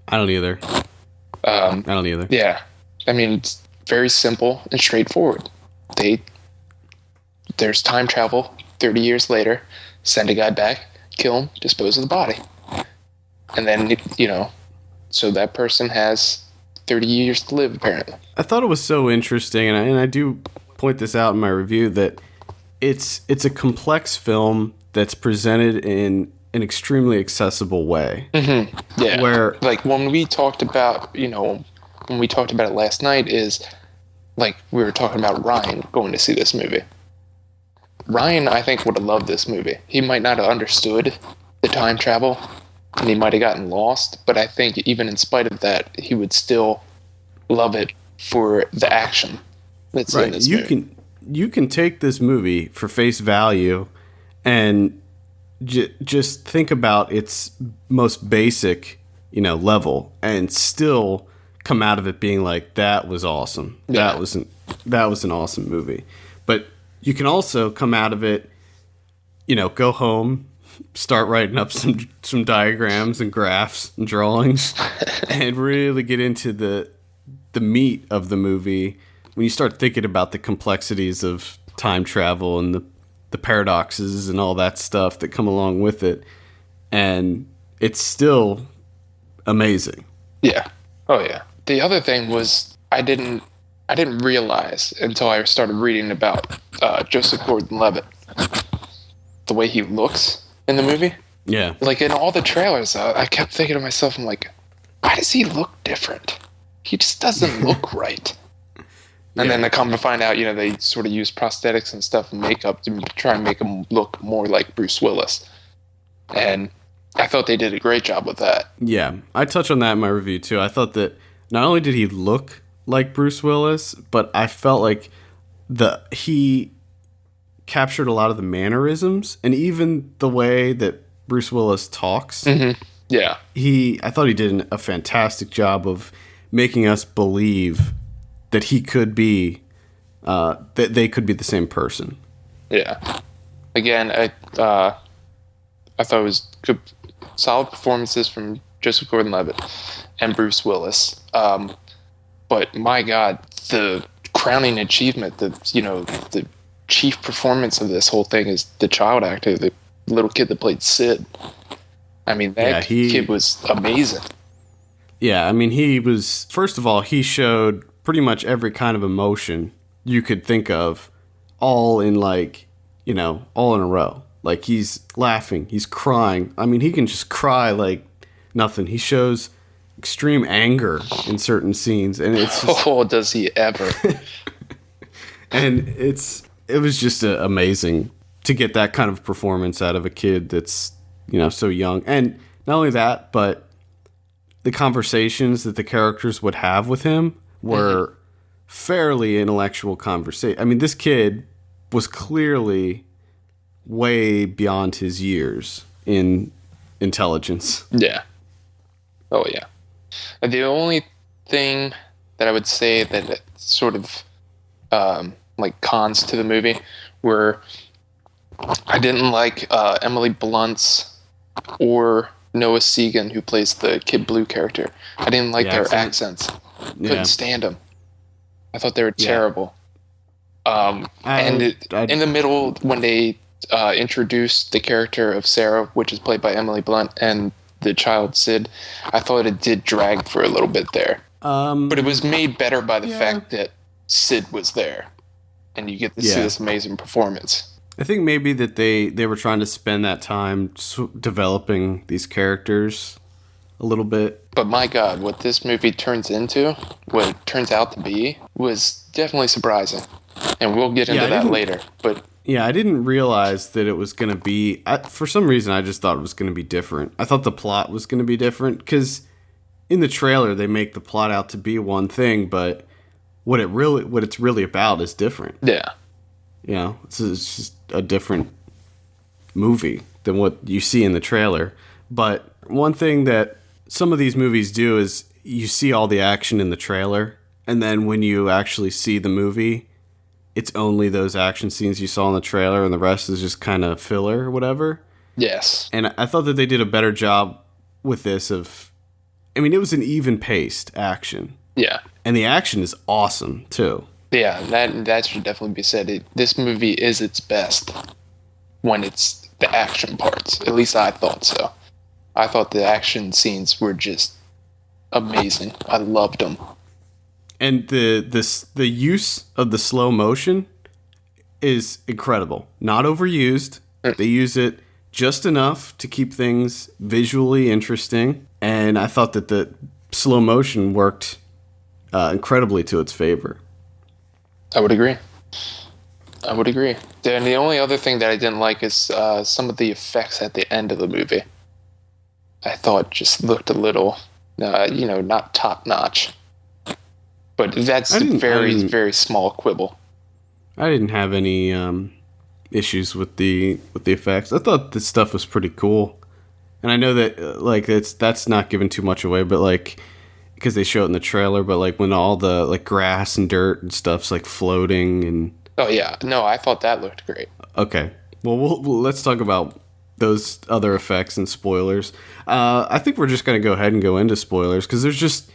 I don't either. Yeah. I mean, it's very simple and straightforward. There's time travel 30 years later, send a guy back, kill him, dispose of the body. And then, so that person has 30 years to live, apparently. I thought it was so interesting, and I do point this out in my review, that it's a complex film that's presented in an extremely accessible way. Mm-hmm. Yeah. Where, like, when we talked about it last night, is like we were talking about Ryan going to see this movie. Ryan, I think, would have loved this movie. He might not have understood the time travel, and he might have gotten lost, but I think even in spite of that, he would still love it for the action that's in this movie. You can take this movie for face value and just think about its most basic, level, and still come out of it being like, that was awesome. Yeah. That was an awesome movie. But you can also come out of it, go home, start writing up some diagrams and graphs and drawings, and really get into the meat of the movie when you start thinking about the complexities of time travel and the paradoxes and all that stuff that come along with it. And it's still amazing. Yeah. Oh, yeah. The other thing was I I didn't realize until I started reading about Joseph Gordon-Levitt, the way he looks in the movie. Yeah. Like in all the trailers, I kept thinking to myself, I'm like, why does he look different? He just doesn't look right. And then I come to find out, they sort of use prosthetics and stuff and makeup to try and make him look more like Bruce Willis. And I thought they did a great job with that. Yeah, I touch on that in my review too. I thought that not only did he look like Bruce Willis, but I felt like he captured a lot of the mannerisms and even the way that Bruce Willis talks. Mm-hmm. Yeah. I thought he did a fantastic job of making us believe that he could be, that they could be the same person. Yeah. Again, I thought it was good, solid performances from Joseph Gordon-Levitt and Bruce Willis. But my God, the crowning achievement, the chief performance of this whole thing is the child actor, the little kid that played Sid. I mean, that kid was amazing. Yeah, I mean, first of all, he showed pretty much every kind of emotion you could think of, all in all in a row. Like, he's laughing, he's crying. I mean, he can just cry like nothing. He shows extreme anger in certain scenes, and it's just, oh, does he ever? And it was just amazing to get that kind of performance out of a kid that's so young. And not only that, but the conversations that the characters would have with him were fairly intellectual conversation. I mean, this kid was clearly way beyond his years in intelligence. Yeah. Oh, yeah. The only thing that I would say that sort of cons to the movie were I didn't like Emily Blunt's or Noah Segan, who plays the Kid Blue character. I didn't like their accents. Couldn't stand them. I thought they were terrible. In the middle, when they introduced the character of Sarah, which is played by Emily Blunt, and the child Sid, I thought it did drag for a little bit there. But it was made better by the fact that Sid was there, and you get to see this amazing performance. I think maybe that they were trying to spend that time developing these characters a little bit. But my God, what this movie turns out to be, was definitely surprising. And we'll get into that later. But yeah, I didn't realize that it was going to be... for some reason, I just thought it was going to be different. I thought the plot was going to be different, because in the trailer, they make the plot out to be one thing, but what it's really about is different. Yeah. It's just a different movie than what you see in the trailer. But one thing that some of these movies do is you see all the action in the trailer, and then when you actually see the movie, it's only those action scenes you saw in the trailer, and the rest is just kind of filler or whatever. Yes. And I thought that they did a better job with this it was an even-paced action. Yeah. And the action is awesome, too. Yeah, that should definitely be said. This movie is its best when it's the action parts. At least I thought so. I thought the action scenes were just amazing. I loved them. And the use of the slow motion is incredible. Not overused. They use it just enough to keep things visually interesting. And I thought that the slow motion worked incredibly to its favor. I would agree. And the only other thing that I didn't like is some of the effects at the end of the movie. I thought just looked a little, not top notch. But that's a very, very small quibble. I didn't have any issues with the effects. I thought this stuff was pretty cool, and I know that that's not giving too much away, but because they show it in the trailer, but when all the grass and dirt and stuff's floating and... Oh yeah, no, I thought that looked great. Okay, well let's talk about those other effects and spoilers. I think we're just gonna go ahead and go into spoilers, because there's just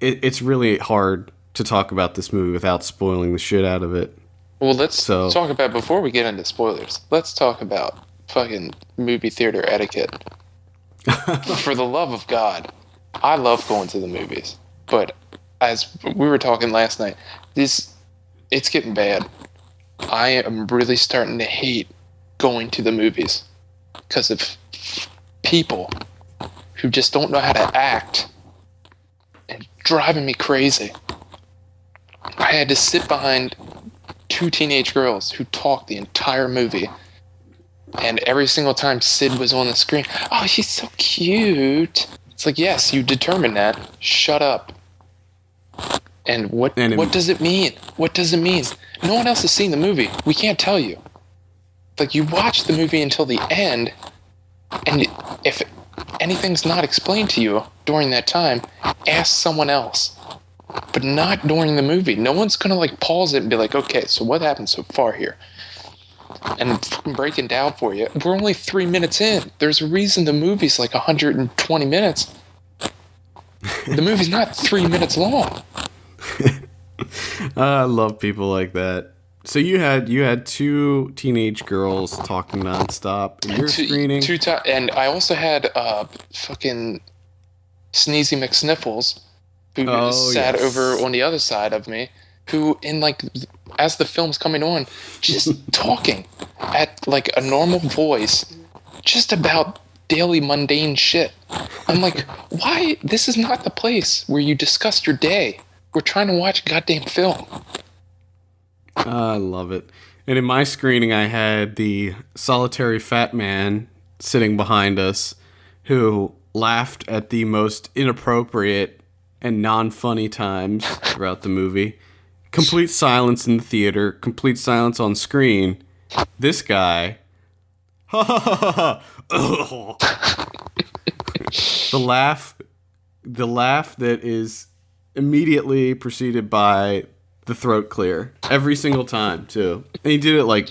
it's really hard to talk about this movie without spoiling the shit out of it. Well, let's talk about, before we get into spoilers, let's talk about fucking movie theater etiquette. For the love of God. I love going to the movies, but as we were talking last night, It's getting bad. I am really starting to hate going to the movies because of people who just don't know how to act and driving me crazy. I had to sit behind 2 teenage girls who talked the entire movie, and every single time Sid was on the screen, oh, she's so cute. It's like, yes, you determined that. Shut up. And what does it mean? What does it mean? No one else has seen the movie. We can't tell you. Like, you watch the movie until the end, and if anything's not explained to you during that time, ask someone else. But not during the movie. No one's gonna like pause it and be like, okay, so what happened so far here? And fucking break it down for you. We're only 3 minutes in. There's a reason the movie's like 120 minutes. The movie's not 3 minutes long. I love people like that. So you had 2 teenage girls talking nonstop in your screening. And I also had fucking Sneezy McSniffles, who sat over on the other side of me, who in like as the film's coming on, just talking at like a normal voice, just about daily mundane shit. I'm like, why? This is not the place where you discuss your day. We're trying to watch a goddamn film. I love it. And in my screening, I had the solitary fat man sitting behind us who laughed at the most inappropriate and non-funny times throughout the movie. Complete silence in the theater, complete silence on screen. This guy, ha ha ha ha, the laugh that is immediately preceded by the throat clear every single time too. And he did it like,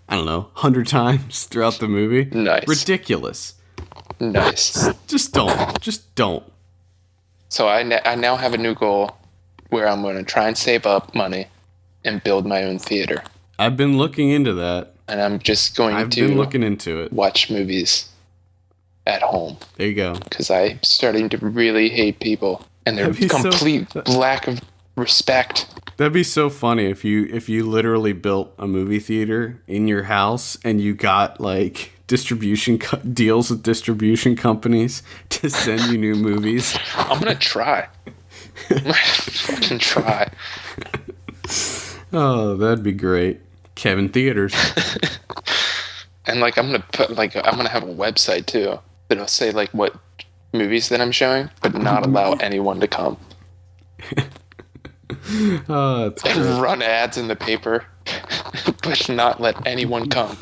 I don't know, 100 times throughout the movie. Nice. Ridiculous. Nice. Just don't. So I now have a new goal where I'm going to try and save up money and build my own theater. I've been looking into that. And I'm just going to looking into it. Watch movies at home. There you go. Because I'm starting to really hate people and their complete lack of respect. That'd be so funny if you literally built a movie theater in your house and you got like distribution deals with distribution companies to send you new movies. I'm gonna try. I'm gonna fucking try. Oh, that'd be great. Kevin Theaters. And like I'm gonna have a website too that'll say like what movies that I'm showing, but not allow anyone to come. And run ads in the paper, but not let anyone come.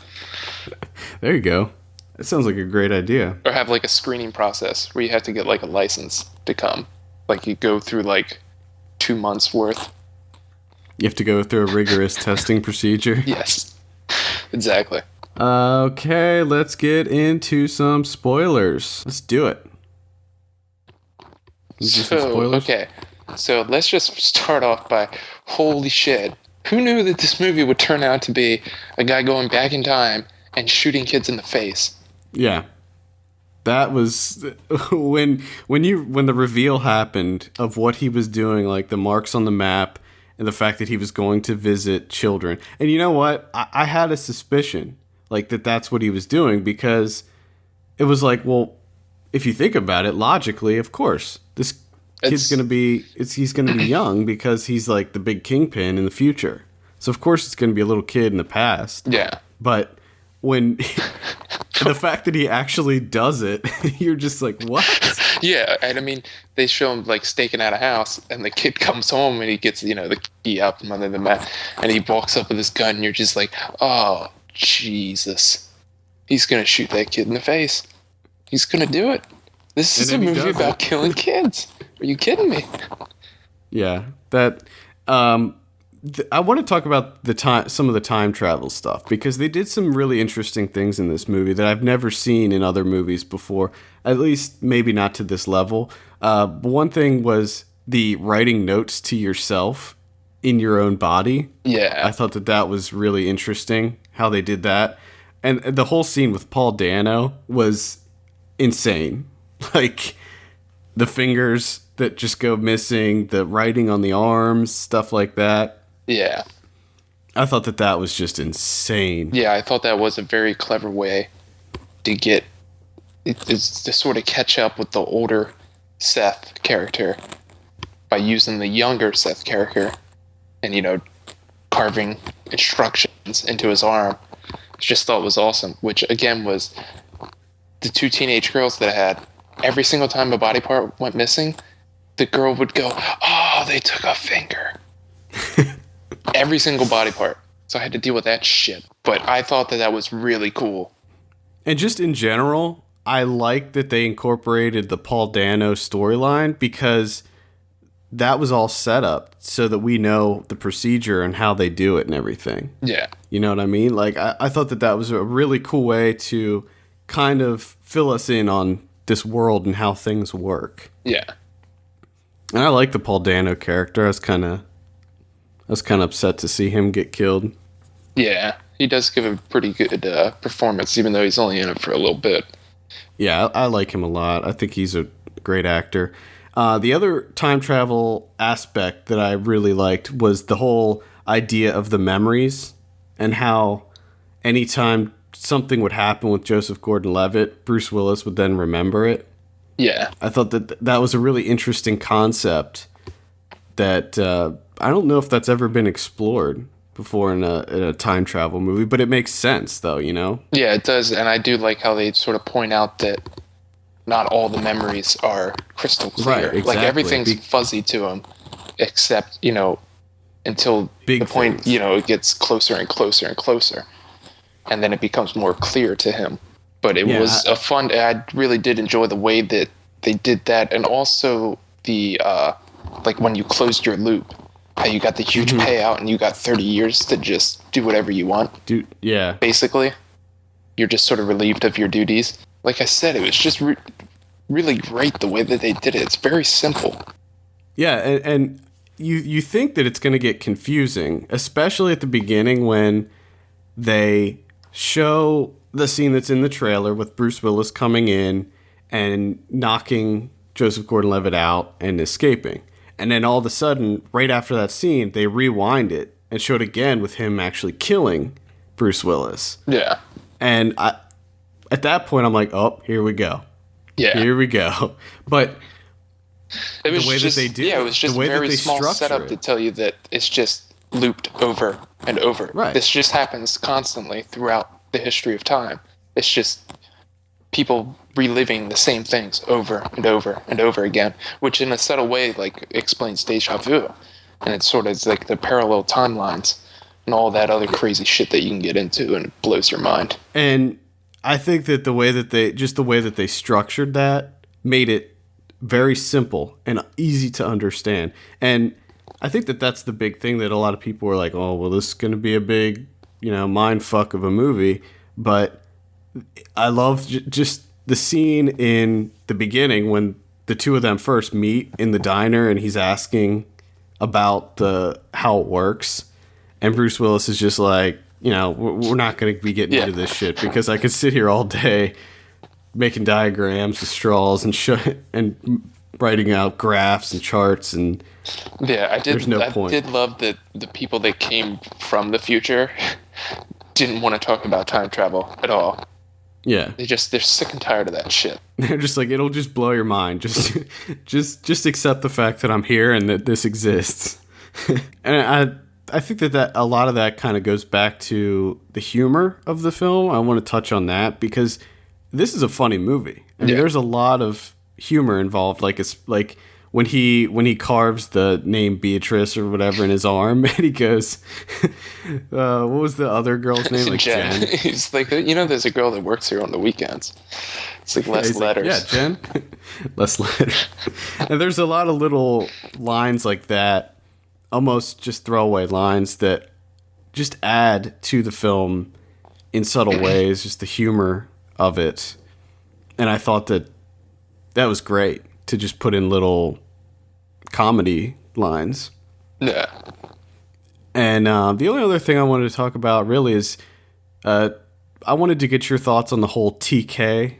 There you go. That sounds like a great idea. Or have like a screening process where you have to get like a license to come. Like you go through like 2 months worth. You have to go through a rigorous testing procedure. Yes, exactly. Okay, let's get into some spoilers. Let's do it. Okay. So let's just start off by, holy shit, who knew that this movie would turn out to be a guy going back in time and shooting kids in the face? Yeah. That was when the reveal happened of what he was doing, like the marks on the map and the fact that he was going to visit children. And you know what? I had a suspicion like that's what he was doing, because it was like, well, if you think about it logically, of course, this he's gonna be young because he's like the big kingpin in the future. So of course it's gonna be a little kid in the past. Yeah. But when the fact that he actually does it, you're just like, what? Yeah, and I mean, they show him like staking out a house, and the kid comes home and he gets the key out from under the mat, and he walks up with his gun, and you're just like, oh Jesus, he's gonna shoot that kid in the face. He's gonna do it. This is a movie about killing kids. Are you kidding me? Yeah, that. I want to talk about some of the time travel stuff, because they did some really interesting things in this movie that I've never seen in other movies before. At least maybe not to this level. One thing was the writing notes to yourself in your own body. Yeah, I thought that was really interesting how they did that, and the whole scene with Paul Dano was insane. Like the fingers that just go missing, the writing on the arms, stuff like that. Yeah. I thought that was just insane. Yeah, I thought that was a very clever way to get it's to sort of catch up with the older Seth character by using the younger Seth character and, you know, carving instructions into his arm. I just thought it was awesome, which again was the two teenage girls that I had. Every single time a body part went missing, the girl would go, "Oh, they took a finger." Every single body part. So I had to deal with that shit. But I thought that was really cool. And just in general, I like that they incorporated the Paul Dano storyline because that was all set up so that we know the procedure and how they do it and everything. Yeah. You know what I mean? Like, I thought that was a really cool way to kind of fill us in on this world and how things work. Yeah. And I like the Paul Dano character. I was kind of upset to see him get killed. Yeah. He does give a pretty good performance, even though he's only in it for a little bit. Yeah, I like him a lot. I think he's a great actor. The other time travel aspect that I really liked was the whole idea of the memories and how anytime something would happen with Joseph Gordon-Levitt, Bruce Willis would then remember it. Yeah. I thought that was a really interesting concept that I don't know if that's ever been explored before in a time travel movie, but it makes sense though, you know? Yeah, it does. And I do like how they sort of point out that not all the memories are crystal clear. Right, exactly. Like everything's fuzzy to him, except, you know, until the point, things. you know, it gets closer and closer and closer. And then it becomes more clear to him. But it was a fun, I really did enjoy the way that they did that. And also the, like when you closed your loop, how you got the huge payout and you got 30 years to just do whatever you want. Dude, yeah. Basically, you're just sort of relieved of your duties. Like I said, it was just really great the way that they did it. It's very simple. Yeah, and you think that it's going to get confusing, especially at the beginning when they show the scene that's in the trailer with Bruce Willis coming in and knocking Joseph Gordon-Levitt out and escaping. And then all of a sudden, right after that scene, they rewind it and show it again with him actually killing Bruce Willis. Yeah. And at that point, I'm like, oh, here we go. Yeah. Here we go. But it was the way just, that they did it was just the way very that they small setup it. to tell you that it's just looped over and over. Right. This just happens constantly throughout the history of time. It's just people reliving the same things over and over and over again, which in a subtle way like explains deja vu. And it's sort of like the parallel timelines and all that other crazy shit that you can get into, and it blows your mind. And I think that the way that they structured that made it very simple and easy to understand. And I think that that's the big thing that a lot of people were like, oh, well, this is going to be a big, you know, mind fuck of a movie. But I love just the scene in the beginning when the two of them first meet in the diner and he's asking about how it works. And Bruce Willis is just like, you know, we're not going to be getting into this shit because I could sit here all day making diagrams with straws and writing out graphs and charts, and there's no point. I did love that the people that came from the future didn't want to talk about time travel at all. Yeah. They're sick and tired of that shit. They're just like, it'll just blow your mind. Just accept the fact that I'm here and that this exists. And I think that a lot of that kind of goes back to the humor of the film. I want to touch on that because this is a funny movie. I mean, there's a lot of humor involved. Like it's like when he carves the name Beatrice or whatever in his arm, and he goes, what was the other girl's name? Like Jen. He's like, you know, there's a girl that works here on the weekends. It's like less letters. Like, yeah, Jen. Less letters. And there's a lot of little lines like that, almost just throwaway lines that just add to the film in subtle ways, just the humor of it. And I thought that was great to just put in little comedy lines. Yeah. And the only other thing I wanted to talk about really is I wanted to get your thoughts on the whole TK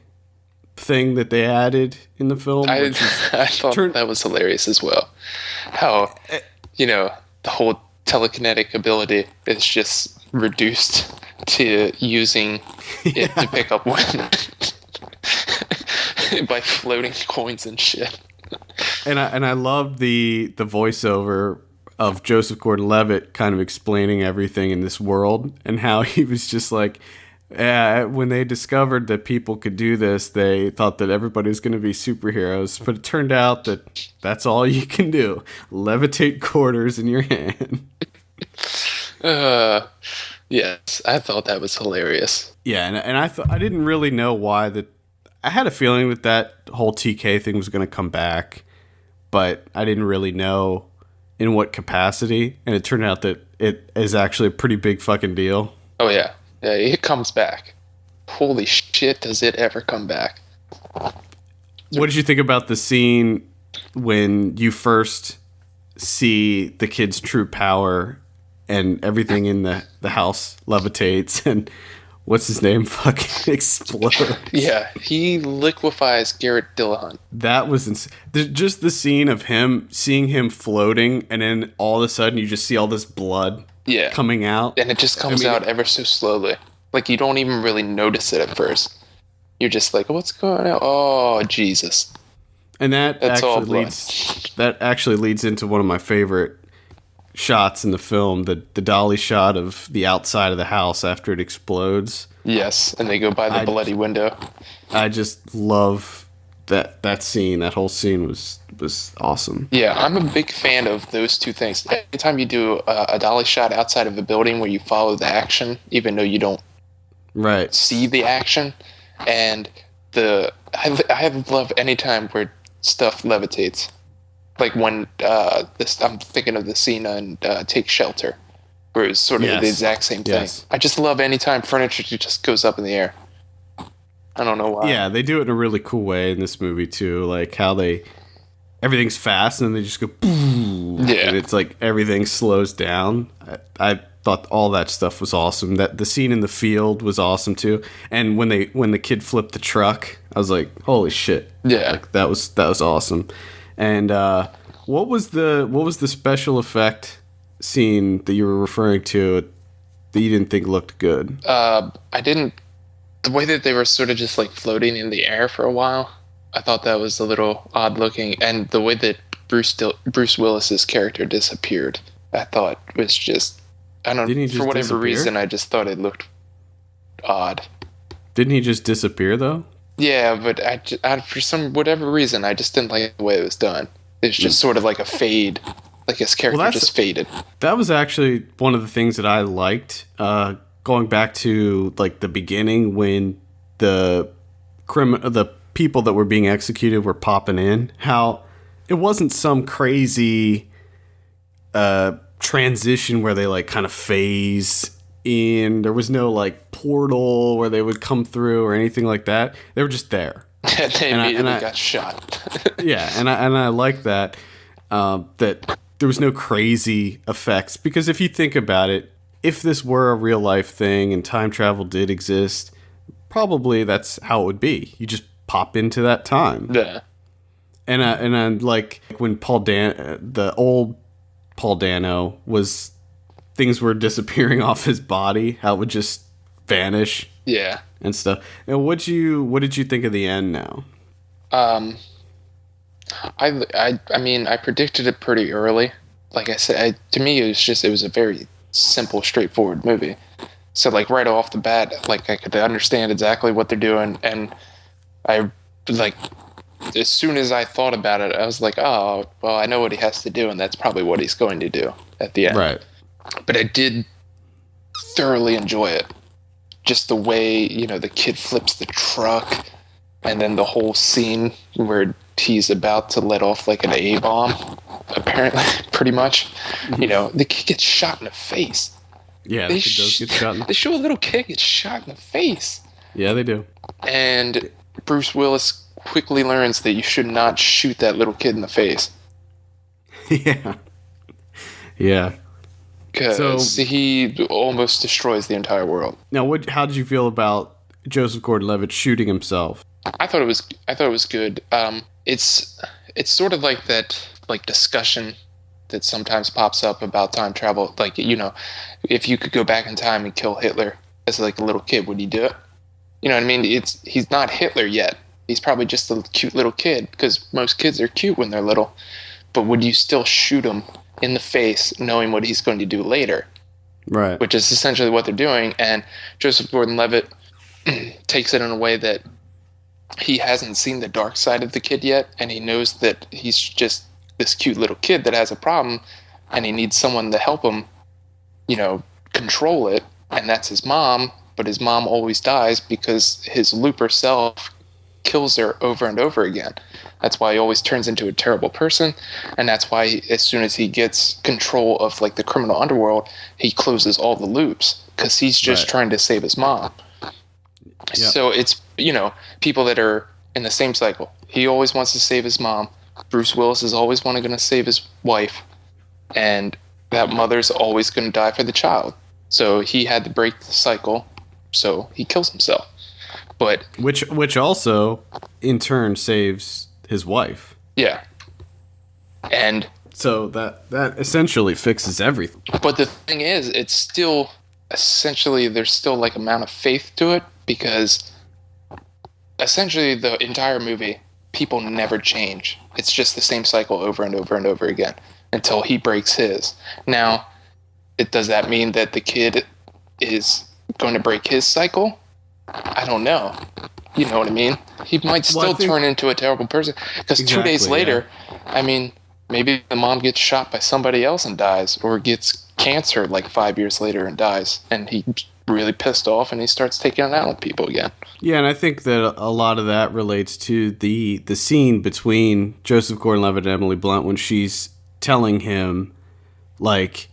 thing that they added in the film. I thought that was hilarious as well. How, you know, the whole telekinetic ability is just reduced to using it to pick up women by floating coins and shit. And I loved the voiceover of Joseph Gordon-Levitt kind of explaining everything in this world, and how he was just like, when they discovered that people could do this, they thought that everybody was going to be superheroes, but it turned out that that's all you can do: levitate quarters in your hand. Yes, I thought that was hilarious. Yeah, and I didn't really know why that. I had a feeling that whole TK thing was going to come back, but I didn't really know in what capacity, and it turned out that it is actually a pretty big fucking deal. Oh yeah, it comes back. Holy shit, does it ever come back? What did you think about the scene when you first see the kid's true power and everything in the house levitates and what's his name fucking explodes? Yeah, he liquefies Garrett Dillahunt. That was just the scene of seeing him floating, and then all of a sudden you just see all this blood coming out. And it just comes out ever so slowly. Like, you don't even really notice it at first. You're just like, what's going on? Oh, Jesus. And that actually leads into one of my favorite shots in the film, the dolly shot of the outside of the house after it explodes. Yes, and they go by the bloody window. I just love that scene. That whole scene was awesome. Yeah, I'm a big fan of those two things. Anytime you do a dolly shot outside of a building where you follow the action, even though you don't see the action, and I love any time where stuff levitates. Like when I'm thinking of the scene on Take Shelter, where it's sort of the exact same thing. Yes. I just love any time furniture just goes up in the air. I don't know why. Yeah, they do it in a really cool way in this movie too. Like how everything's fast and then they just go boom. Yeah, and it's like everything slows down. I thought all that stuff was awesome. That the scene in the field was awesome too. And when the kid flipped the truck, I was like, holy shit. Yeah, like, that was awesome. And what was the special effect scene that you were referring to that you didn't think looked good? I didn't. The way that they were sort of just like floating in the air for a while, I thought that was a little odd looking. And the way that Bruce Willis's character disappeared, I thought was just, I don't know, for whatever reason, I just thought it looked odd. Didn't he just disappear though? Yeah, but I for some whatever reason, I just didn't like the way it was done. It's just sort of like a fade, like his character just faded. That was actually one of the things that I liked. Going back to like the beginning when the people that were being executed were popping in, how it wasn't some crazy transition where they like kind of phase in. There was no like portal where they would come through or anything like that. They were just there. They immediately got shot. Yeah, and I like that that there was no crazy effects, because if you think about it, if this were a real life thing and time travel did exist, probably that's how it would be. You just pop into that time. Yeah. And I like when the old Paul Dano was, things were disappearing off his body, how it would just vanish. Yeah. And stuff. Now, what did you think of the end now? I mean, I predicted it pretty early. Like I said, to me, it was a very simple, straightforward movie. So, like, right off the bat, like, I could understand exactly what they're doing, and I, like, as soon as I thought about it, I was like, oh, well, I know what he has to do, and that's probably what he's going to do at the end. Right. But I did thoroughly enjoy it. Just the way, the kid flips the truck, and then the whole scene where he's about to let off like an A-bomb, apparently, pretty much. The kid gets shot in the face. Yeah, the kid does get shot in the face. They show a little kid get shot in the face. Yeah, they do. And Bruce Willis quickly learns that you should not shoot that little kid in the face. Yeah. Yeah. Because he almost destroys the entire world. Now, how did you feel about Joseph Gordon-Levitt shooting himself? I thought it was good. It's sort of like that, like, discussion that sometimes pops up about time travel. Like, you know, if you could go back in time and kill Hitler as like a little kid, would you do it? You know what I mean? He's not Hitler yet. He's probably just a cute little kid, because most kids are cute when they're little. But would you still shoot him in the face knowing what he's going to do later? Right. Which is essentially what they're doing. And Joseph Gordon-Levitt takes it in a way that he hasn't seen the dark side of the kid yet, and he knows that he's just this cute little kid that has a problem, and he needs someone to help him, you know, control it, and that's his mom. But his mom always dies because his looper self kills her over and over again. That's why he always turns into a terrible person, and that's why as soon as he gets control of like the criminal underworld, he closes all the loops, because he's just trying to save his mom. Yep. So it's, you know, people that are in the same cycle. He always wants to save his mom. Bruce Willis is always going to save his wife, and that mother's always going to die for the child. So he had to break the cycle, so he kills himself. But which also in turn saves his wife. Yeah. And so that essentially fixes everything. But the thing is, it's still essentially, there's still like amount of faith to it, because essentially the entire movie, people never change. It's just the same cycle over and over and over again until he breaks his. Now, does that mean that the kid is going to break his cycle? I don't know. You know what I mean? He might still turn into a terrible person, because 2 days later, I mean, maybe the mom gets shot by somebody else and dies, or gets cancer like 5 years later and dies, and he really pissed off and he starts taking it out on people again. Yeah, and I think that a lot of that relates to the scene between Joseph Gordon-Levitt and Emily Blunt when she's telling him, like,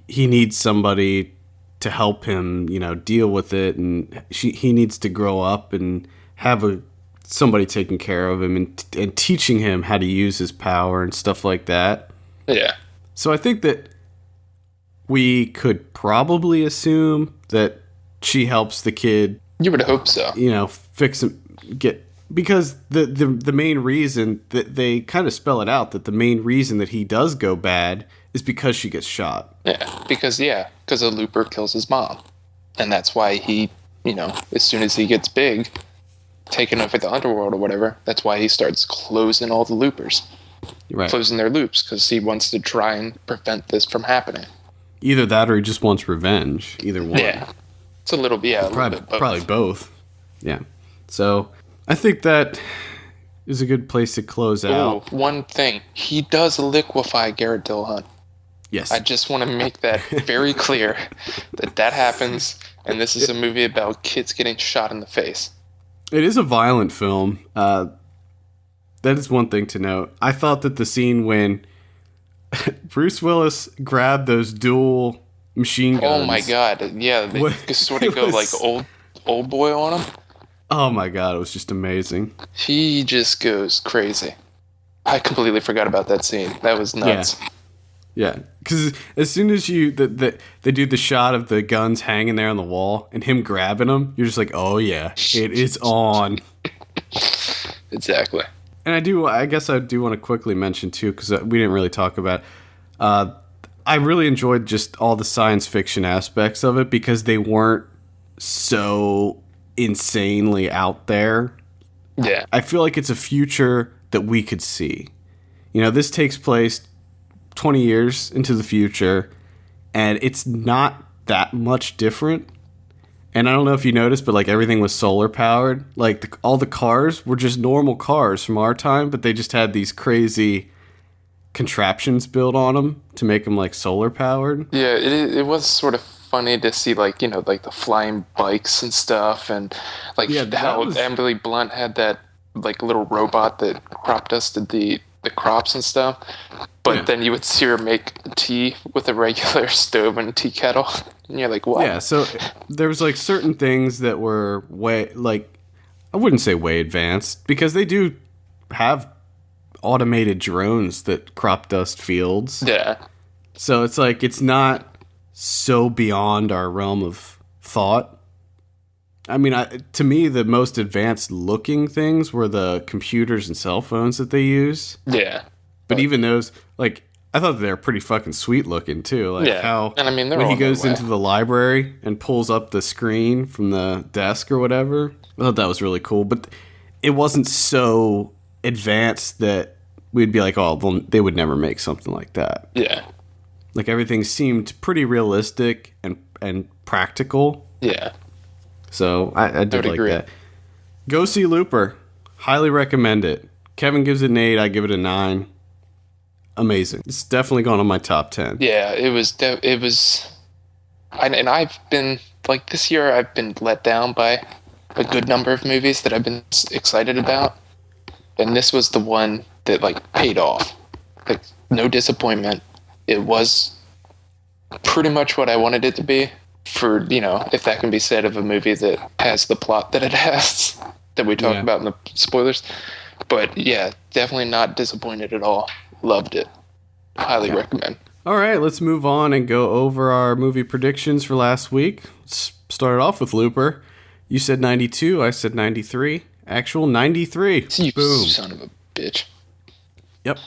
he needs somebody to help him, you know, deal with it, and he needs to grow up and have somebody taking care of him and teaching him how to use his power and stuff like that. Yeah. So I think that we could probably assume that she helps the kid. You would hope so. You know, fix him, because the main reason that they kind of spell it out, that the main reason that he does go bad is because she gets shot. Yeah, because a looper kills his mom. And that's why he, you know, as soon as he gets big, taking over the underworld or whatever, that's why he starts closing all the loopers. Right. Closing their loops, because he wants to try and prevent this from happening. Either that or he just wants revenge. Either one. Yeah. It's a little bit, Probably both. Yeah. So I think that is a good place to close out. One thing. He does liquefy Garrett Dillahunt. Yes. I just want to make that very clear, that happens, and this is a movie about kids getting shot in the face. It is a violent film. That is one thing to note. I thought that the scene when Bruce Willis grabbed those dual machine guns. Oh my god! Yeah, they sort of go like old boy on him. Oh my god! It was just amazing. He just goes crazy. I completely forgot about that scene. That was nuts. Yeah, because as soon as they do the shot of the guns hanging there on the wall and him grabbing them, you're just like, oh yeah, it is on. Exactly. And I guess I do want to quickly mention too, because we didn't really talk about. I really enjoyed just all the science fiction aspects of it, because they weren't so insanely out there. Yeah. I feel like it's a future that we could see. You know, this takes place 20 years into the future, and it's not that much different. And I don't know if you noticed, but like everything was solar powered. Like all the cars were just normal cars from our time, but they just had these crazy contraptions built on them to make them like solar powered. Yeah, it was sort of funny to see, like, you know, like the flying bikes and stuff, and like how Emily Blunt had that like little robot that crop dusted the crops and stuff. But then you would see her make tea with a regular stove and a tea kettle. And you're like, what? Yeah, so there was like certain things that were way, like, I wouldn't say way advanced, because they do have automated drones that crop dust fields. Yeah. So it's like, it's not so beyond our realm of thought. I mean, to me, the most advanced looking things were the computers and cell phones that they use. Yeah. But even those, like, I thought they were pretty fucking sweet looking too. Like how and I mean, they're when he on their goes way. into the library and pulls up the screen from the desk or whatever. I thought that was really cool, but it wasn't so advanced that we'd be like, oh, they would never make something like that. Yeah. Like everything seemed pretty realistic and practical. Yeah. So I did like agree. that. Go see Looper. Highly recommend it. Kevin gives it an 8. I give it a 9. Amazing. It's definitely gone on my top 10. Yeah, it was. And I've been like this year. I've been let down by a good number of movies that I've been excited about, and this was the one that like paid off. Like no disappointment. It was pretty much what I wanted it to be. For if that can be said of a movie that has the plot that it has, that we talked about in the spoilers. But yeah, definitely not disappointed at all. Loved it. Highly recommend. All right, let's move on and go over our movie predictions for last week. Let's start it off with Looper. You said 92. I said 93. Actual 93. You Boom. son of a bitch. Yep.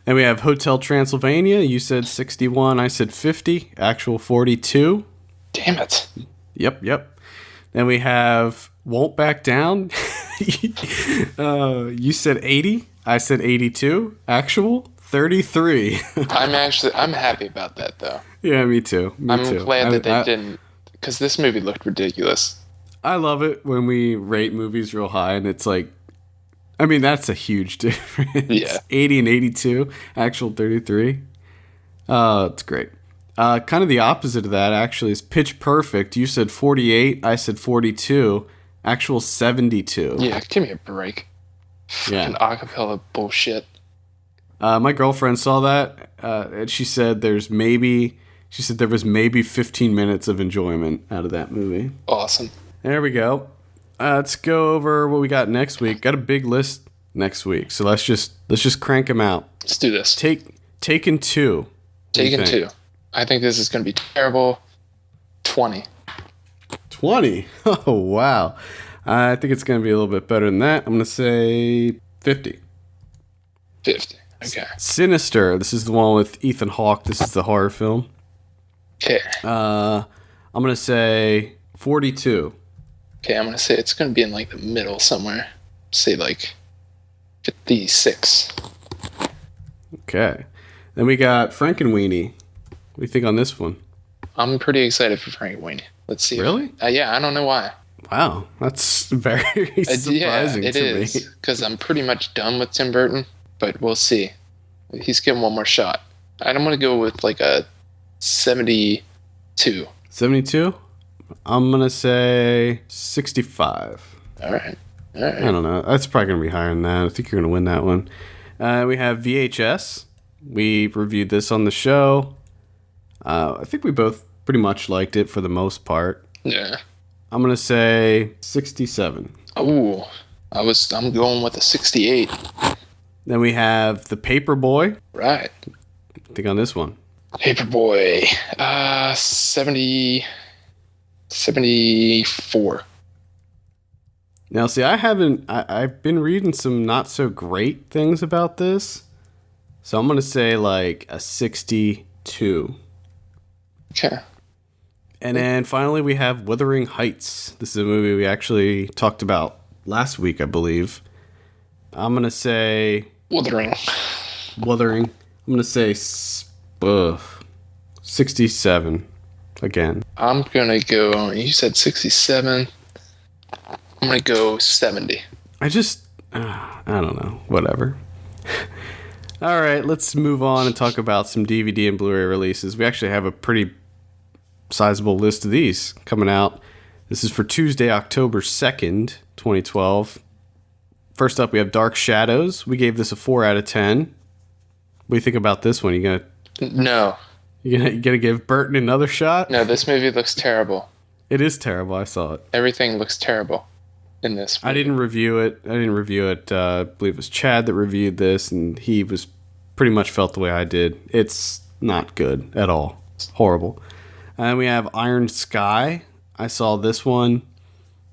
And we have Hotel Transylvania. You said 61. I said 50. Actual 42. Damn it. Yep. Then we have Won't Back Down. You said 80. I said 82. Actual 33. I'm happy about that though. Yeah, me too. I'm glad that they didn't, because this movie looked ridiculous. I love it when we rate movies real high and it's like, I mean, that's a huge difference. Yeah. 80 and 82. Actual 33. It's great. Kind of the opposite of that, actually, is Pitch Perfect. You said 48. I said 42. Actual 72. Yeah, give me a break. Yeah. Fucking acapella bullshit. My girlfriend saw that, and she said there was maybe 15 minutes of enjoyment out of that movie. Awesome. There we go. Let's go over what we got next week. Got a big list next week, so let's just crank them out. Let's do this. Taken 2. Taken 2. I think this is going to be terrible. 20. 20? Oh, wow. I think it's going to be a little bit better than that. I'm going to say 50. 50. Okay. Sinister. This is the one with Ethan Hawke. This is the horror film. Okay. I'm going to say 42. Okay, I'm going to say it's going to be in like the middle somewhere. Say like 56. Okay. Then we got Frankenweenie. What do you think on this one? I'm pretty excited for Frankie Weenie. Let's see. Really? Yeah, I don't know why. Wow, that's very surprising it to is, me. because I'm pretty much done with Tim Burton, but we'll see. He's getting one more shot. I'm going to go with like a 72. 72? I'm going to say 65. All right. I don't know. That's probably going to be higher than that. I think you're going to win that one. We have VHS. We reviewed this on the show. I think we both pretty much liked it for the most part. Yeah. I'm going to say 67. Oh, I'm going with a 68. Then we have The Paperboy. Right. I think on this one. Paperboy. 74. Now, see, I've been reading some not so great things about this. So I'm going to say like a 62. Okay. And then finally we have Wuthering Heights. This is a movie we actually talked about last week, I believe. I'm going to say... Wuthering. I'm going to say 67 again. I'm going to go... You said 67. I'm going to go 70. I don't know. Whatever. All right, let's move on and talk about some DVD and Blu Ray releases. We actually have a pretty sizable list of these coming out. This is for Tuesday, October 2nd, 2012. First up, we have Dark Shadows. We gave this a 4 out of 10. What do you think about this one? No. You gonna give Burton another shot? No, this movie looks terrible. It is terrible. I saw it. Everything looks terrible in this movie. I didn't review it. I believe it was Chad that reviewed this, and he was pretty much felt the way I did. It's not good at all. It's horrible. And we have Iron Sky. I saw this one,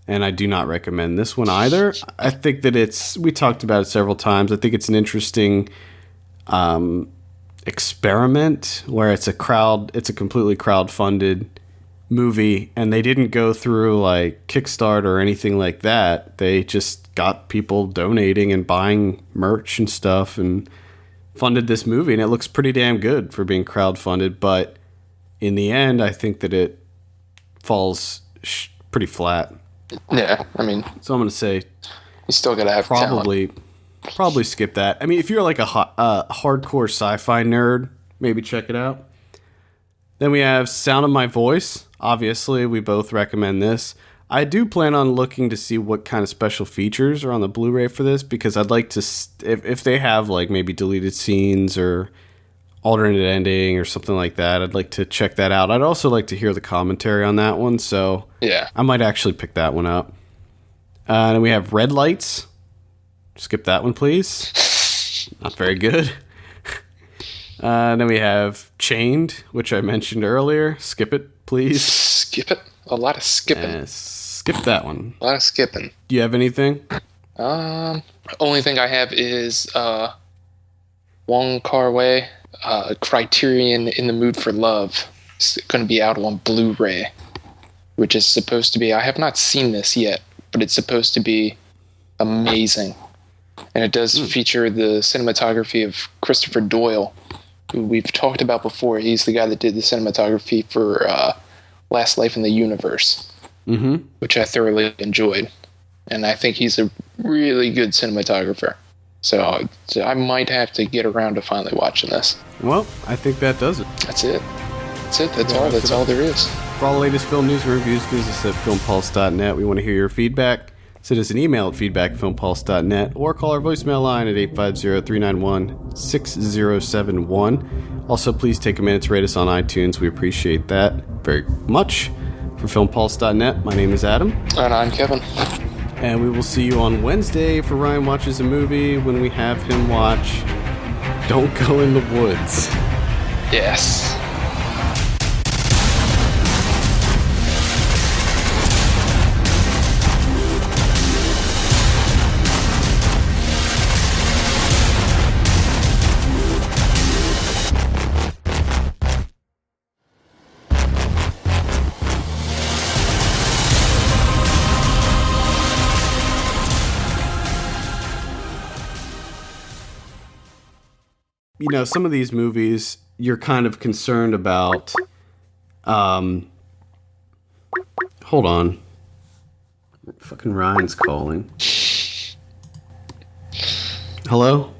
and I do not recommend this one either. I think that we talked about it several times. I think it's an interesting experiment where it's a completely crowd-funded movie, and they didn't go through like Kickstarter or anything like that. They just got people donating and buying merch and stuff and funded this movie, and it looks pretty damn good for being crowd-funded, but in the end, I think that it falls pretty flat. Yeah, I mean... So I'm going to say... You still got to have talent. Probably skip that. I mean, if you're like a hardcore sci-fi nerd, maybe check it out. Then we have Sound of My Voice. Obviously, we both recommend this. I do plan on looking to see what kind of special features are on the Blu-ray for this, because I'd like to... If they have like maybe deleted scenes or alternate ending or something like that, I'd like to check that out. I'd also like to hear the commentary on that one, so yeah, I might actually pick that one up. And then we have Red Lights. Skip that one, please. Not very good. And then we have Chained, which I mentioned earlier. Skip it, please. Skip it? A lot of skipping. Skip that one. A lot of skipping. Do you have anything? Only thing I have is Wong Kar-wai, Criterion in the Mood for Love. It's going to be out on Blu-ray, which is supposed to be... I have not seen this yet, but it's supposed to be amazing. And it does feature the cinematography of Christopher Doyle, who we've talked about before. He's the guy that did the cinematography for Last Life in the Universe, which I thoroughly enjoyed. And I think he's a really good cinematographer. So I might have to get around to finally watching this. Well, I think that does it. That's it. That's all there is. For all the latest film news and reviews, visit us at filmpulse.net. We want to hear your feedback. Send us an email at feedback@filmpulse.net or call our voicemail line at 850-391-6071. Also, please take a minute to rate us on iTunes. We appreciate that very much. For filmpulse.net, my name is Adam. And I'm Kevin. And we will see you on Wednesday for Ryan Watches a Movie when we have him watch Don't Go in the Woods. Yes. You know, some of these movies you're kind of concerned about. Hold on. Fucking Ryan's calling. Hello?